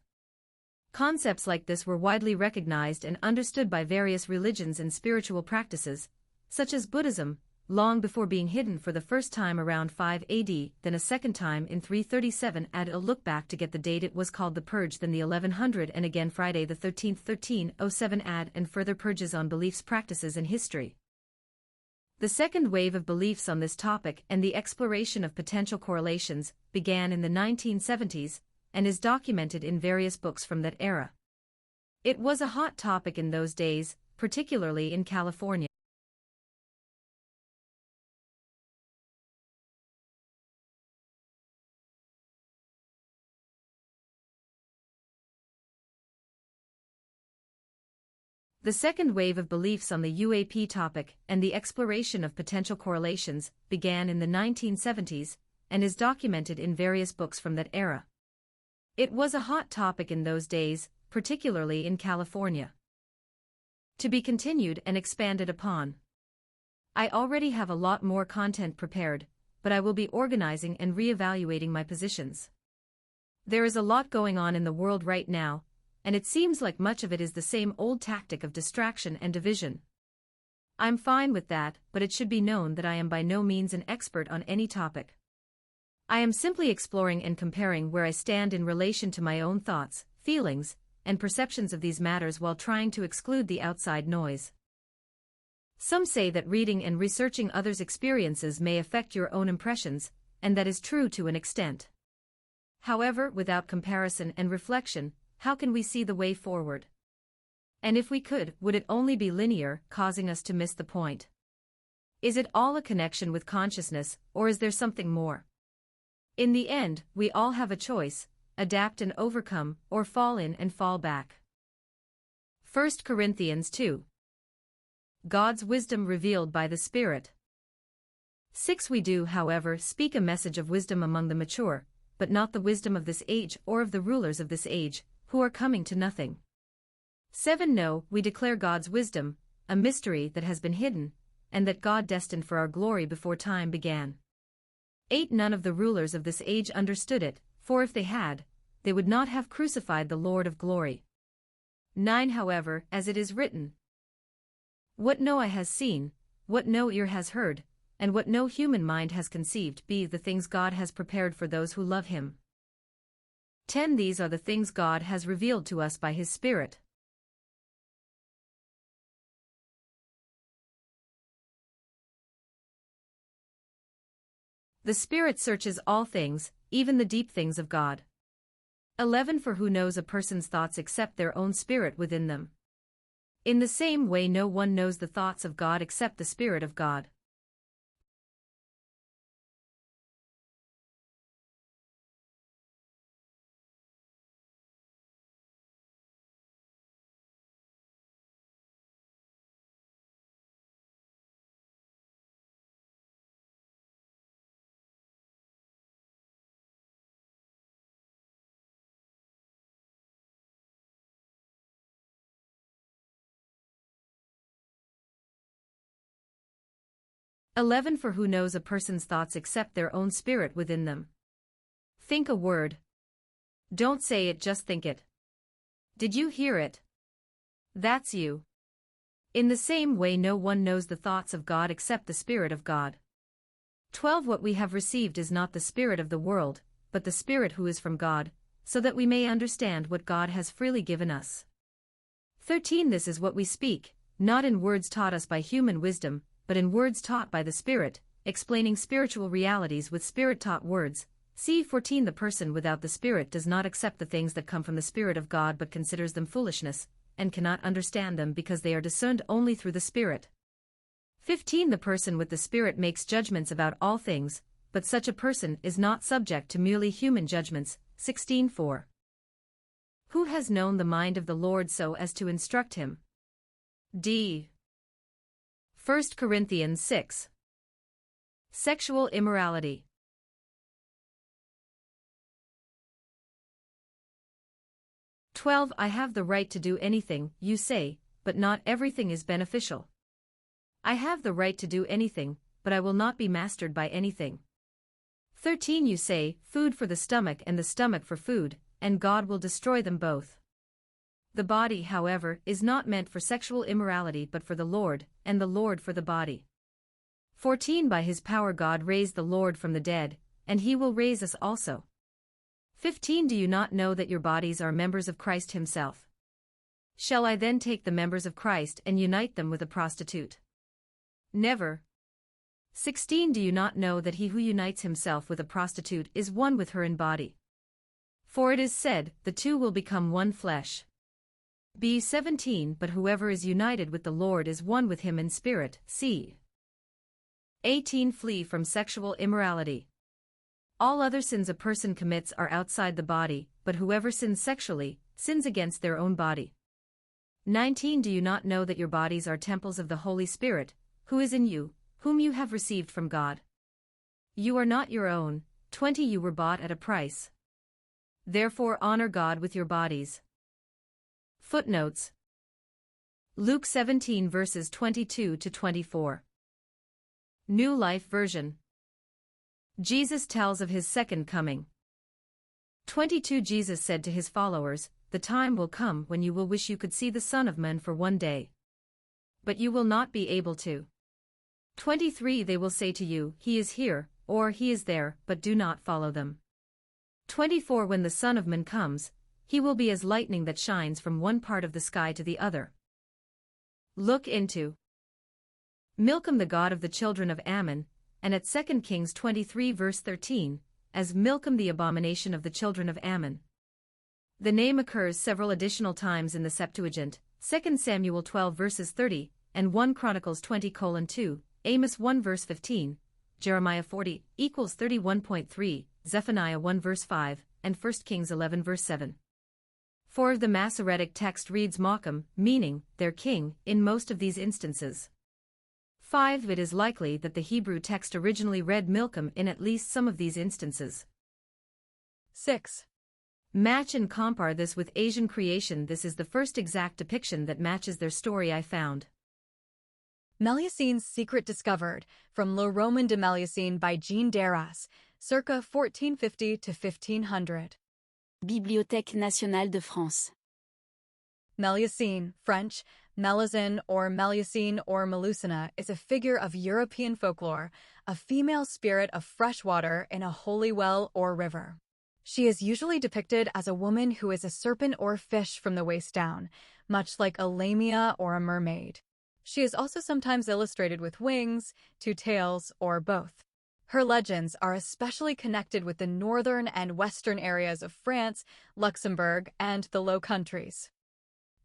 Concepts like this were widely recognized and understood by various religions and spiritual practices, such as Buddhism, long before being hidden for the first time around 5 AD, then a second time in 337 AD. A look back to get the date, it was called the Purge, then the 1100, and again Friday the 13th 1307 AD, and further purges on beliefs, practices and history. The second wave of beliefs on this topic and the exploration of potential correlations began in the 1970s, and is documented in various books from that era. It was a hot topic in those days, particularly in California. The second wave of beliefs on the UAP topic and the exploration of potential correlations began in the 1970s, and is documented in various books from that era. It was a hot topic in those days, particularly in California. To be continued and expanded upon. I already have a lot more content prepared, but I will be organizing and re-evaluating my positions. There is a lot going on in the world right now, and it seems like much of it is the same old tactic of distraction and division. I'm fine with that, but it should be known that I am by no means an expert on any topic. I am simply exploring and comparing where I stand in relation to my own thoughts, feelings, and perceptions of these matters while trying to exclude the outside noise. Some say that reading and researching others' experiences may affect your own impressions, and that is true to an extent. However, without comparison and reflection, how can we see the way forward? And if we could, would it only be linear, causing us to miss the point? Is it all a connection with consciousness, or is there something more? In the end, we all have a choice: adapt and overcome, or fall in and fall back. 1 Corinthians 2. God's wisdom revealed by the Spirit. 6. We do, however, speak a message of wisdom among the mature, but not the wisdom of this age or of the rulers of this age, who are coming to nothing. 7. No, we declare God's wisdom, a mystery that has been hidden, and that God destined for our glory before time began. 8. None of the rulers of this age understood it, for if they had, they would not have crucified the Lord of glory. 9. However, as it is written, what no eye has seen, what no ear has heard, and what no human mind has conceived be the things God has prepared for those who love Him. 10. These are the things God has revealed to us by His Spirit. The Spirit searches all things, even the deep things of God. 11. For who knows a person's thoughts except their own spirit within them? In the same way, no one knows the thoughts of God except the Spirit of God. (11) For who knows a person's thoughts except their own spirit within them? Think a word. Don't say it, just think it. Did you hear it? That's you. In the same way, no one knows the thoughts of God except the Spirit of God. 12 What we have received is not the spirit of the world, but the Spirit who is from God, so that we may understand what God has freely given us. 13 This is what we speak, not in words taught us by human wisdom, but in words taught by the Spirit, explaining spiritual realities with Spirit-taught words. See 14 The person without the Spirit does not accept the things that come from the Spirit of God but considers them foolishness, and cannot understand them because they are discerned only through the Spirit. 15 The person with the Spirit makes judgments about all things, but such a person is not subject to merely human judgments. 16:4 Who has known the mind of the Lord so as to instruct him? D. 1 Corinthians 6. Sexual immorality. I have the right to do anything, you say, but not everything is beneficial. I have the right to do anything, but I will not be mastered by anything. 13 You say, food for the stomach and the stomach for food, and God will destroy them both. The body, however, is not meant for sexual immorality but for the Lord, and the Lord for the body. 14 By his power God raised the Lord from the dead, and he will raise us also. 15 Do you not know that your bodies are members of Christ himself? Shall I then take the members of Christ and unite them with a prostitute? Never. 16 Do you not know that he who unites himself with a prostitute is one with her in body? For it is said, the two will become one flesh. B. 17 But whoever is united with the Lord is one with him in spirit. C. 18 Flee from sexual immorality. All other sins a person commits are outside the body, but whoever sins sexually, sins against their own body. 19 Do you not know that your bodies are temples of the Holy Spirit, who is in you, whom you have received from God? You are not your own. 20 You were bought at a price. Therefore honor God with your bodies. Footnotes. Luke 17 verses 22 to 24. New Life Version. Jesus tells of his second coming. 22 Jesus said to his followers, the time will come when you will wish you could see the Son of Man for one day. But you will not be able to. 23 They will say to you, he is here, or he is there, but do not follow them. 24 When the Son of Man comes, he will be as lightning that shines from one part of the sky to the other. Look into Milcom, the god of the children of Ammon, and at 2 Kings 23 verse 13, as Milcom, the abomination of the children of Ammon. The name occurs several additional times in the Septuagint, 2 Samuel 12 verses 30, and 1 Chronicles 20:2, Amos 1 verse 15, Jeremiah 40 equals 31.3, Zephaniah 1 verse 5, and 1 Kings 11 verse 7. 4 The Masoretic text reads Macham, meaning, their king, in most of these instances. 5 It is likely that the Hebrew text originally read Milcom in at least some of these instances. 6. Match and compare this with Asian creation. This is the first exact depiction that matches their story I found. Melusines secret discovered, from Le Roman de Melusine by Jean Darras, circa 1450 to 1500. Bibliothèque nationale de France. Melusine, French, Melusine or Melusina, is a figure of European folklore, a female spirit of fresh water in a holy well or river. She is usually depicted as a woman who is a serpent or fish from the waist down, much like a lamia or a mermaid. She is also sometimes illustrated with wings, two tails, or both. Her legends are especially connected with the northern and western areas of France, Luxembourg, and the Low Countries.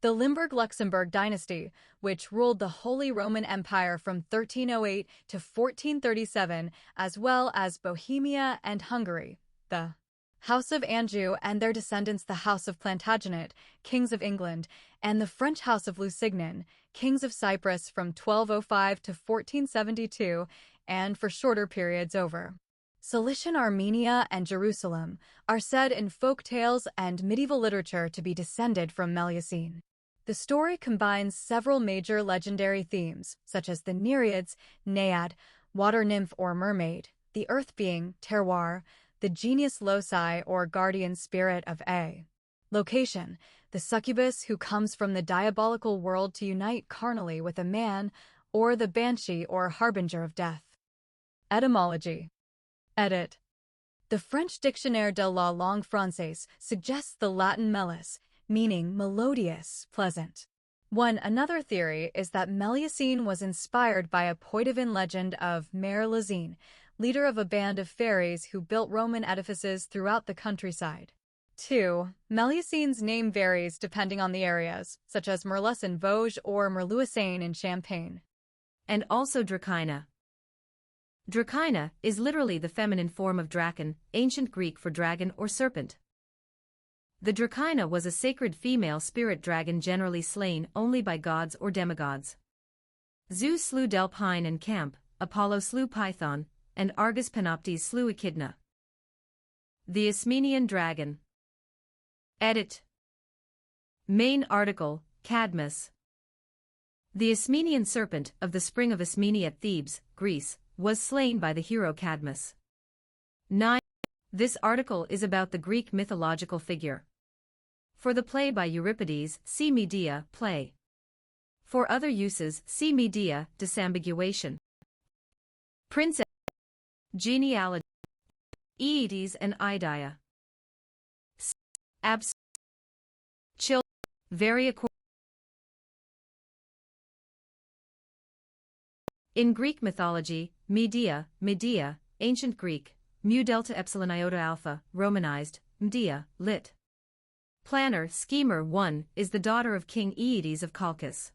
The Limburg-Luxembourg dynasty, which ruled the Holy Roman Empire from 1308 to 1437, as well as Bohemia and Hungary. The House of Anjou and their descendants the House of Plantagenet, kings of England, and the French House of Lusignan, kings of Cyprus from 1205 to 1472, and for shorter periods over Cilician Armenia and Jerusalem, are said in folk tales and medieval literature to be descended from Melusine. The story combines several major legendary themes, such as the Nereids, Naiad, water nymph or mermaid, the earth being, terroir, the genius loci or guardian spirit of a location, the succubus who comes from the diabolical world to unite carnally with a man, or the banshee or harbinger of death. Etymology. Edit. The French Dictionnaire de la langue française suggests the Latin melis, meaning melodious, pleasant. Another theory is that Melusine was inspired by a Poitevin legend of Mère Lezine, leader of a band of fairies who built Roman edifices throughout the countryside. 2. Melusine's name varies depending on the areas, such as Merlus in Vosges or Merluisaine in Champagne. And also Dracaena. Dracaena is literally the feminine form of Draken, ancient Greek for dragon or serpent. The Dracaena was a sacred female spirit dragon generally slain only by gods or demigods. Zeus slew Delphine and Camp, Apollo slew Python, and Argus Panoptes slew Echidna. The Ismenian dragon. Edit. Main article, Cadmus. The Ismenian serpent of the spring of Ismene at Thebes, Greece, was slain by the hero Cadmus. 9. This article is about the Greek mythological figure. For the play by Euripides, see Medea, play. For other uses, see Medea, disambiguation. Princess. Genealogy. Aeetes and Idaea. Abs. Children. Very according. In Greek mythology, Medea, ancient Greek, mu delta epsilon iota alpha, Romanized, Medea, lit. Planner, schemer 1, is the daughter of King Aeetes of Colchis.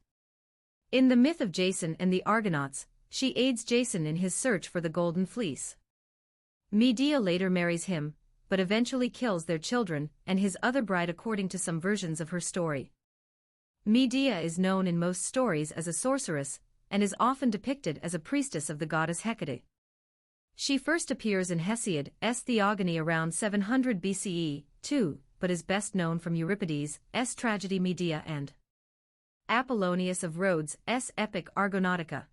In the myth of Jason and the Argonauts, she aids Jason in his search for the Golden Fleece. Medea later marries him, but eventually kills their children and his other bride according to some versions of her story. Medea is known in most stories as a sorceress, and is often depicted as a priestess of the goddess Hecate. She first appears in Hesiod's Theogony around 700 BCE, too, but is best known from Euripides' tragedy Medea and Apollonius of Rhodes' epic Argonautica.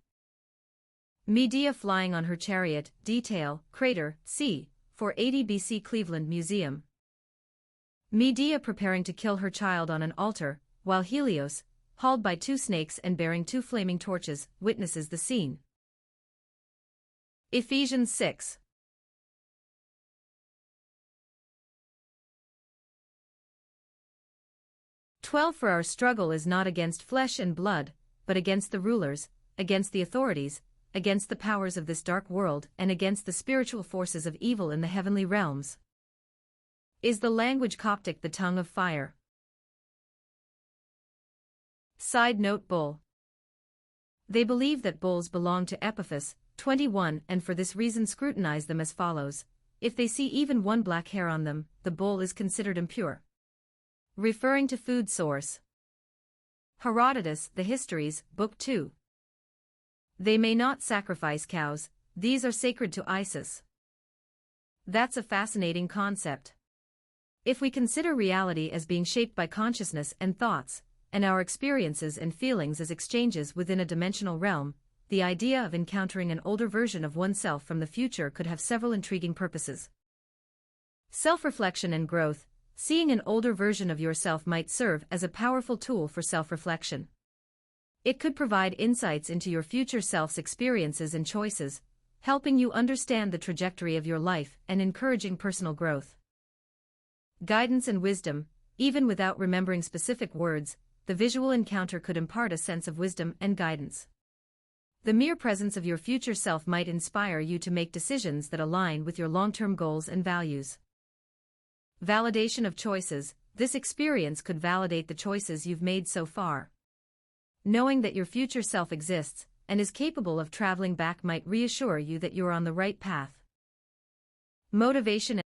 Medea flying on her chariot, detail, crater, c. 480 BC Cleveland Museum. Medea preparing to kill her child on an altar, while Helios, hauled by 2 snakes and bearing 2 flaming torches, witnesses the scene. Ephesians 6. For our struggle is not against flesh and blood, but against the rulers, against the authorities, against the powers of this dark world and against the spiritual forces of evil in the heavenly realms. Is the language Coptic the tongue of fire? Side note bull. They believe that bulls belong to Epiphas, 21, and for this reason scrutinize them as follows. If they see even one black hair on them, the bull is considered impure. Referring to food source. Herodotus, The Histories, Book 2. They may not sacrifice cows, these are sacred to Isis. That's a fascinating concept. If we consider reality as being shaped by consciousness and thoughts, and our experiences and feelings as exchanges within a dimensional realm, the idea of encountering an older version of oneself from the future could have several intriguing purposes. Self-reflection and growth. Seeing an older version of yourself might serve as a powerful tool for self-reflection. It could provide insights into your future self's experiences and choices, helping you understand the trajectory of your life and encouraging personal growth. Guidance and wisdom. Even without remembering specific words, the visual encounter could impart a sense of wisdom and guidance. The mere presence of your future self might inspire you to make decisions that align with your long-term goals and values. Validation of choices. This experience could validate the choices you've made so far. Knowing that your future self exists and is capable of traveling back might reassure you that you're on the right path. Motivation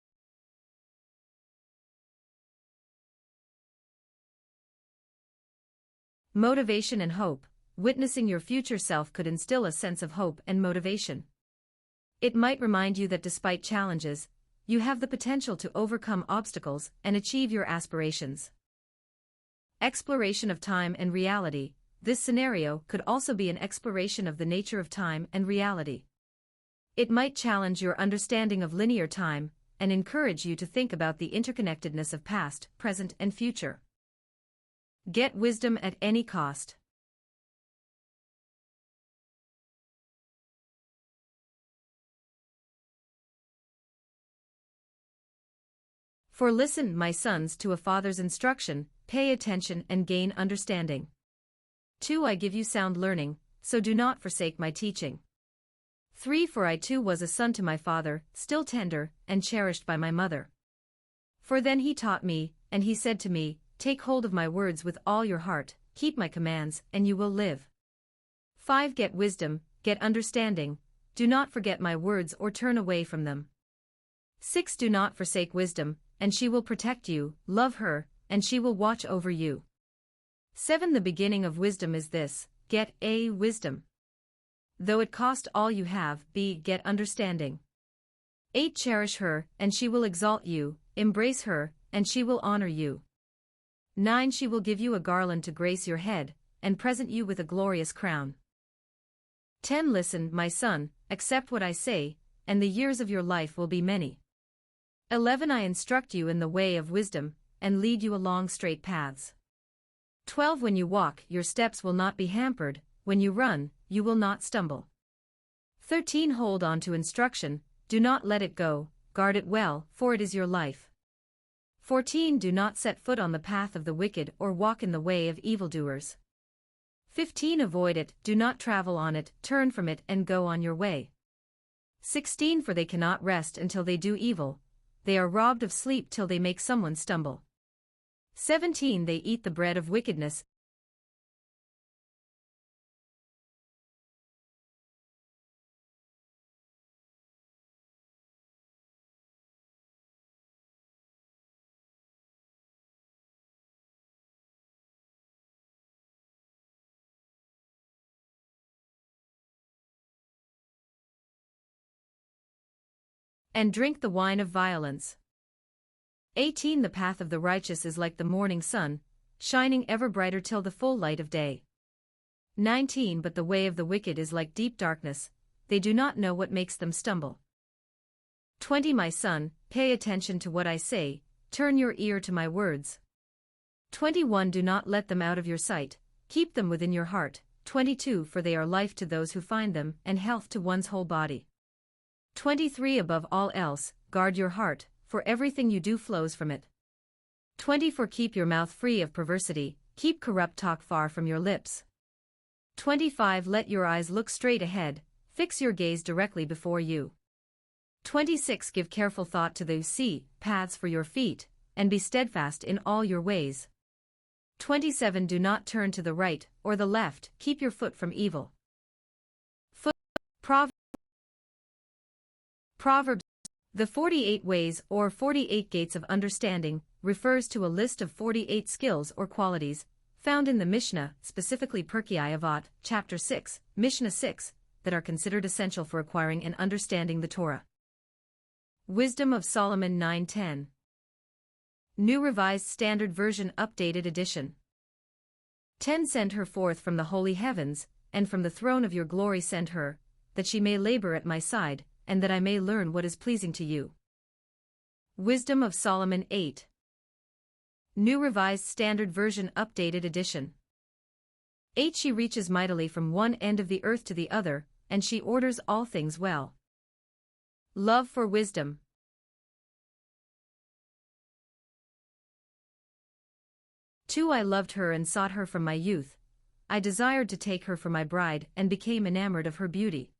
and hope. Witnessing your future self could instill a sense of hope and motivation. It might remind you that despite challenges, you have the potential to overcome obstacles and achieve your aspirations. Exploration of time and reality. This scenario could also be an exploration of the nature of time and reality. It might challenge your understanding of linear time and encourage you to think about the interconnectedness of past, present, and future. Get wisdom at any cost. For listen, my sons, to a father's instruction, pay attention and gain understanding. 2. I give you sound learning, so do not forsake my teaching. 3. For I too was a son to my father, still tender, and cherished by my mother. For then he taught me, and he said to me, take hold of my words with all your heart, keep my commands, and you will live. 5. Get wisdom, get understanding, do not forget my words or turn away from them. 6. Do not forsake wisdom, and she will protect you, love her, and she will watch over you. 7. The beginning of wisdom is this, get a wisdom. Though it cost all you have, b. Get understanding. 8. Cherish her, and she will exalt you, embrace her, and she will honor you. 9. She will give you a garland to grace your head, and present you with a glorious crown. 10. Listen, my son, accept what I say, and the years of your life will be many. 11. I instruct you in the way of wisdom, and lead you along straight paths. 12. When you walk, your steps will not be hampered, when you run, you will not stumble. 13. Hold on to instruction, do not let it go, guard it well, for it is your life. 14. Do not set foot on the path of the wicked or walk in the way of evildoers. 15. Avoid it, do not travel on it, turn from it and go on your way. 16. For they cannot rest until they do evil, they are robbed of sleep till they make someone stumble. 17. They eat the bread of wickedness. And drink the wine of violence. 18. The path of the righteous is like the morning sun, shining ever brighter till the full light of day. 19. But the way of the wicked is like deep darkness, they do not know what makes them stumble. 20. My son, pay attention to what I say, turn your ear to my words. 21. Do not let them out of your sight, keep them within your heart. 22. For they are life to those who find them, and health to one's whole body. 23. Above all else, guard your heart, for everything you do flows from it. 24. Keep your mouth free of perversity, keep corrupt talk far from your lips. 25. Let your eyes look straight ahead, fix your gaze directly before you. 26. Give careful thought to the paths for your feet, and be steadfast in all your ways. 27. Do not turn to the right or the left, keep your foot from evil. Proverbs. The 48 ways or 48 gates of understanding refers to a list of 48 skills or qualities found in the Mishnah, specifically Pirkei Avot, chapter 6, Mishnah 6, that are considered essential for acquiring and understanding the Torah. Wisdom of Solomon 9:10. New Revised Standard Version Updated Edition. 10. Send her forth from the holy heavens, and from the throne of your glory send her, that she may labor at my side, and that I may learn what is pleasing to you. Wisdom of Solomon 8. New Revised Standard Version Updated Edition. 8. She reaches mightily from one end of the earth to the other, and she orders all things well. Love for wisdom. 2. I loved her and sought her from my youth. I desired to take her for my bride and became enamored of her beauty.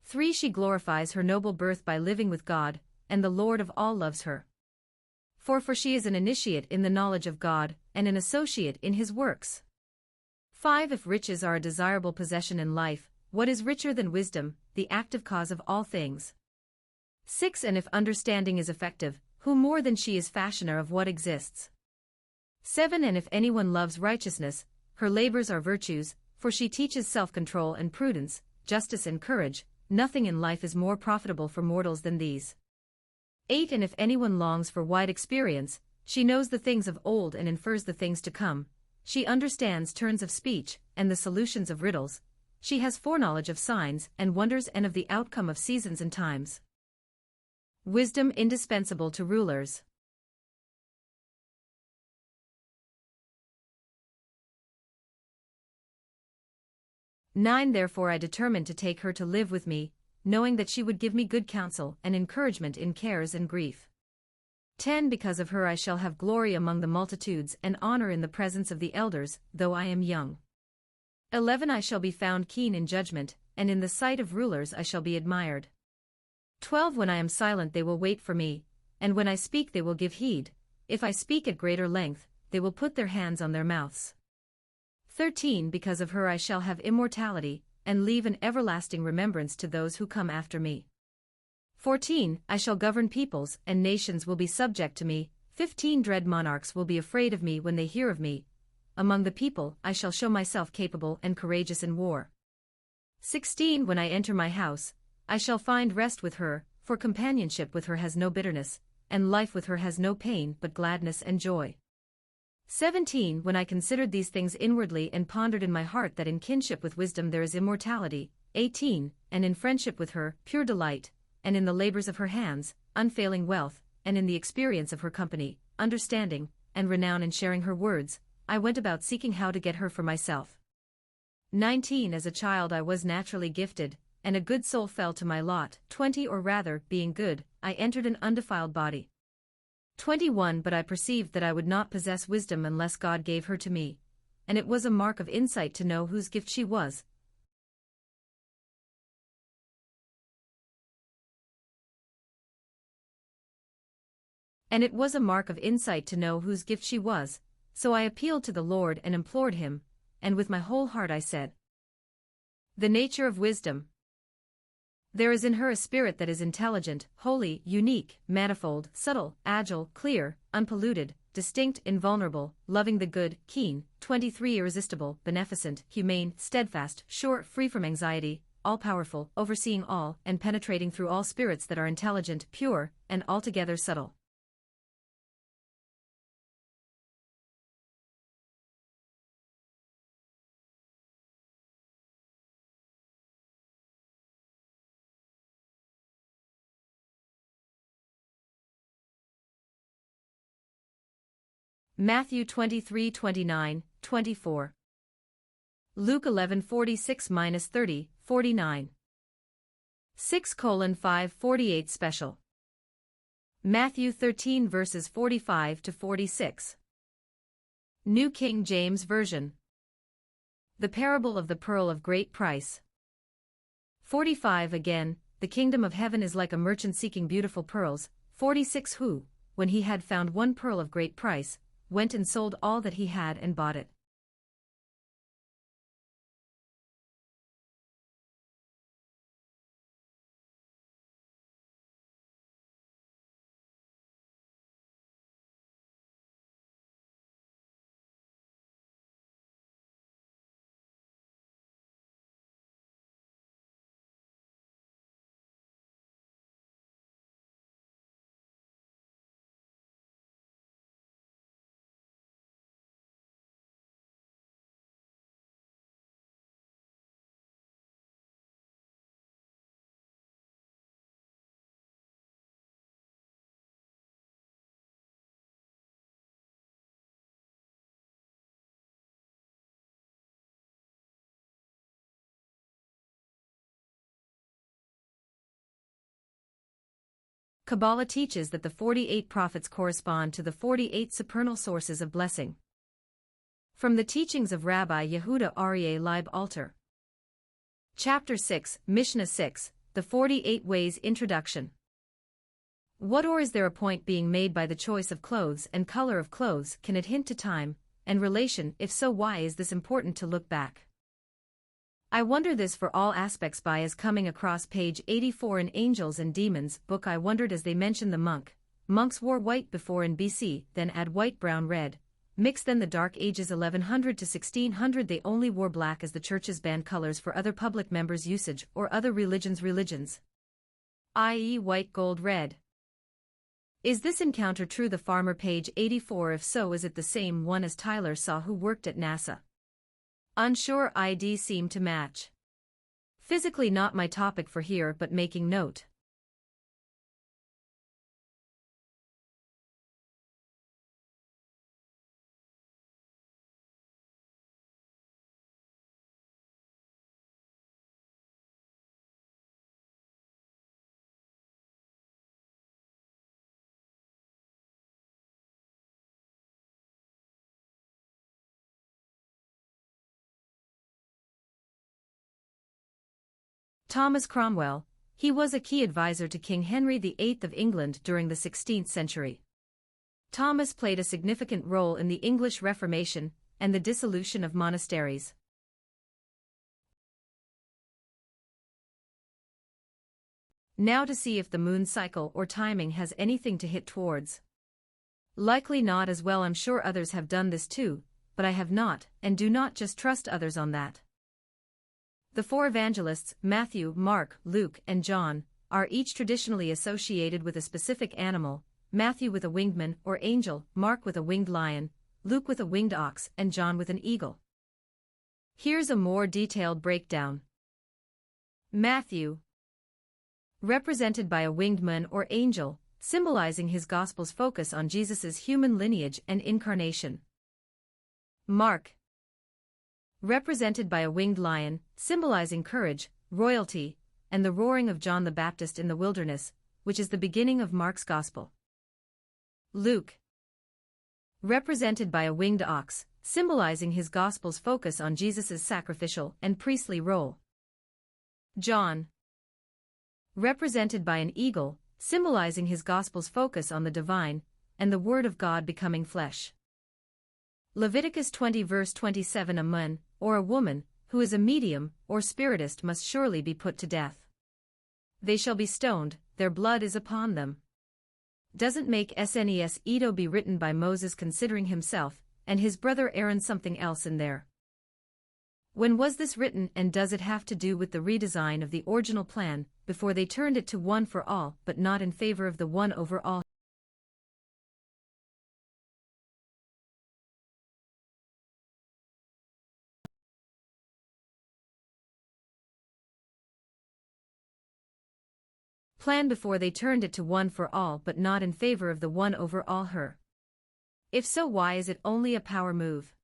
3. She glorifies her noble birth by living with God, and the Lord of all loves her. For she is an initiate in the knowledge of God, and an associate in his works. 5. If riches are a desirable possession in life, what is richer than wisdom, the active cause of all things? 6. And if understanding is effective, who more than she is fashioner of what exists? 7. And if anyone loves righteousness, her labors are virtues, for she teaches self-control and prudence, justice and courage. Nothing in life is more profitable for mortals than these. 8. And if anyone longs for wide experience, she knows the things of old and infers the things to come. She understands turns of speech, and the solutions of riddles. She has foreknowledge of signs and wonders and of the outcome of seasons and times. Wisdom indispensable to rulers. 9. Therefore I determined to take her to live with me, knowing that she would give me good counsel and encouragement in cares and grief. 10. Because of her I shall have glory among the multitudes and honor in the presence of the elders, though I am young. 11. I shall be found keen in judgment, and in the sight of rulers I shall be admired. 12. When I am silent they will wait for me, and when I speak they will give heed. If I speak at greater length, they will put their hands on their mouths. 13. Because of her I shall have immortality, and leave an everlasting remembrance to those who come after me. 14. I shall govern peoples, and nations will be subject to me. 15. Dread monarchs will be afraid of me when they hear of me. Among the people I shall show myself capable and courageous in war. 16. When I enter my house, I shall find rest with her, for companionship with her has no bitterness, and life with her has no pain but gladness and joy. 17. When I considered these things inwardly and pondered in my heart that in kinship with wisdom there is immortality. 18. And in friendship with her, pure delight, and in the labors of her hands, unfailing wealth, and in the experience of her company, understanding, and renown in sharing her words, I went about seeking how to get her for myself. 19. As a child I was naturally gifted, and a good soul fell to my lot. 20. Or rather, being good, I entered an undefiled body. 21. But I perceived that I would not possess wisdom unless God gave her to me, and it was a mark of insight to know whose gift she was. So I appealed to the Lord and implored him, and with my whole heart I said, The nature of wisdom. There is in her a spirit that is intelligent, holy, unique, manifold, subtle, agile, clear, unpolluted, distinct, invulnerable, loving the good, keen. 23. Irresistible, beneficent, humane, steadfast, sure, free from anxiety, all-powerful, overseeing all, and penetrating through all spirits that are intelligent, pure, and altogether subtle. Matthew 23:29, 24. Luke 11:46-30, 49. 6:5-48 special. Matthew 13 verses 45 to 46. New King James Version. The parable of the pearl of great price. 45. Again, the kingdom of heaven is like a merchant seeking beautiful pearls. 46. Who, when he had found one pearl of great price, went and sold all that he had and bought it. Kabbalah teaches that the 48 prophets correspond to the 48 supernal sources of blessing. From the teachings of Rabbi Yehuda Aryeh Leib Alter. Chapter 6, Mishnah 6, The 48 Ways Introduction. What, or is there a point being made by the choice of clothes and color of clothes? Can it hint to time and relation? If so, why is this important to look back? I wonder this for all aspects by as coming across page 84 in Angels and Demons book. I wondered as they mention the monk. Monks wore white before in BC, then add white, brown, red. Mix then the Dark Ages 1100 to 1600 they only wore black as the churches banned colors for other public members' usage or other religions, i.e. white, gold, red. Is this encounter true? The farmer page 84. If so, is it the same one as Tyler saw who worked at NASA? Unsure. ID seem to match. Physically not my topic for here, but making note. Thomas Cromwell, he was a key advisor to King Henry VIII of England during the 16th century. Thomas played a significant role in the English Reformation and the dissolution of monasteries. Now to see if the moon cycle or timing has anything to hit towards. Likely not as well. I'm sure others have done this too, but I have not, and do not just trust others on that. The four evangelists, Matthew, Mark, Luke, and John, are each traditionally associated with a specific animal, Matthew with a winged man or angel, Mark with a winged lion, Luke with a winged ox, and John with an eagle. Here's a more detailed breakdown. Matthew, represented by a winged man or angel, symbolizing his Gospel's focus on Jesus' human lineage and incarnation. Mark, represented by a winged lion, symbolizing courage, royalty, and the roaring of John the Baptist in the wilderness, which is the beginning of Mark's Gospel. Luke, represented by a winged ox, symbolizing his Gospel's focus on Jesus' sacrificial and priestly role. John, represented by an eagle, symbolizing his Gospel's focus on the divine and the Word of God becoming flesh. Leviticus 20 verse 27. A man, or a woman, who is a medium or spiritist must surely be put to death. They shall be stoned, their blood is upon them. Doesn't make sense. Edo be written by Moses considering himself and his brother Aaron something else in there. When was this written, and does it have to do with the redesign of the original plan before they turned it to one for all but not in favor of the one over all? Plan before they turned it to one for all but not in favor of the one over all her. If so, why is it only a power move?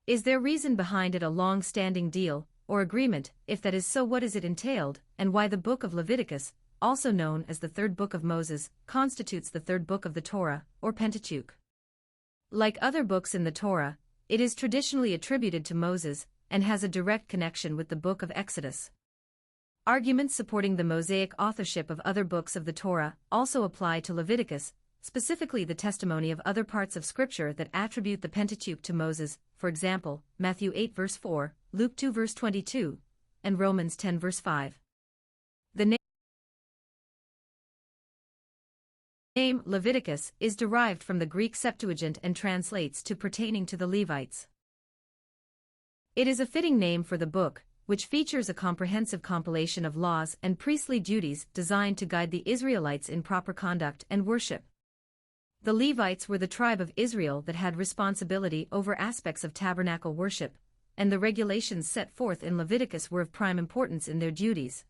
Is there reason behind it, a long-standing deal or agreement? If that is so, what is it entailed, and why the book of Leviticus, also known as the third book of Moses, constitutes the third book of the Torah, or Pentateuch? Like other books in the Torah, it is traditionally attributed to Moses and has a direct connection with the book of Exodus. Arguments supporting the Mosaic authorship of other books of the Torah also apply to Leviticus, specifically the testimony of other parts of Scripture that attribute the Pentateuch to Moses, for example, Matthew 8 verse 4, Luke 2 verse 22, and Romans 10 verse 5. The name Leviticus is derived from the Greek Septuagint and translates to pertaining to the Levites. It is a fitting name for the book, which features a comprehensive compilation of laws and priestly duties designed to guide the Israelites in proper conduct and worship. The Levites were the tribe of Israel that had responsibility over aspects of tabernacle worship, and the regulations set forth in Leviticus were of prime importance in their duties.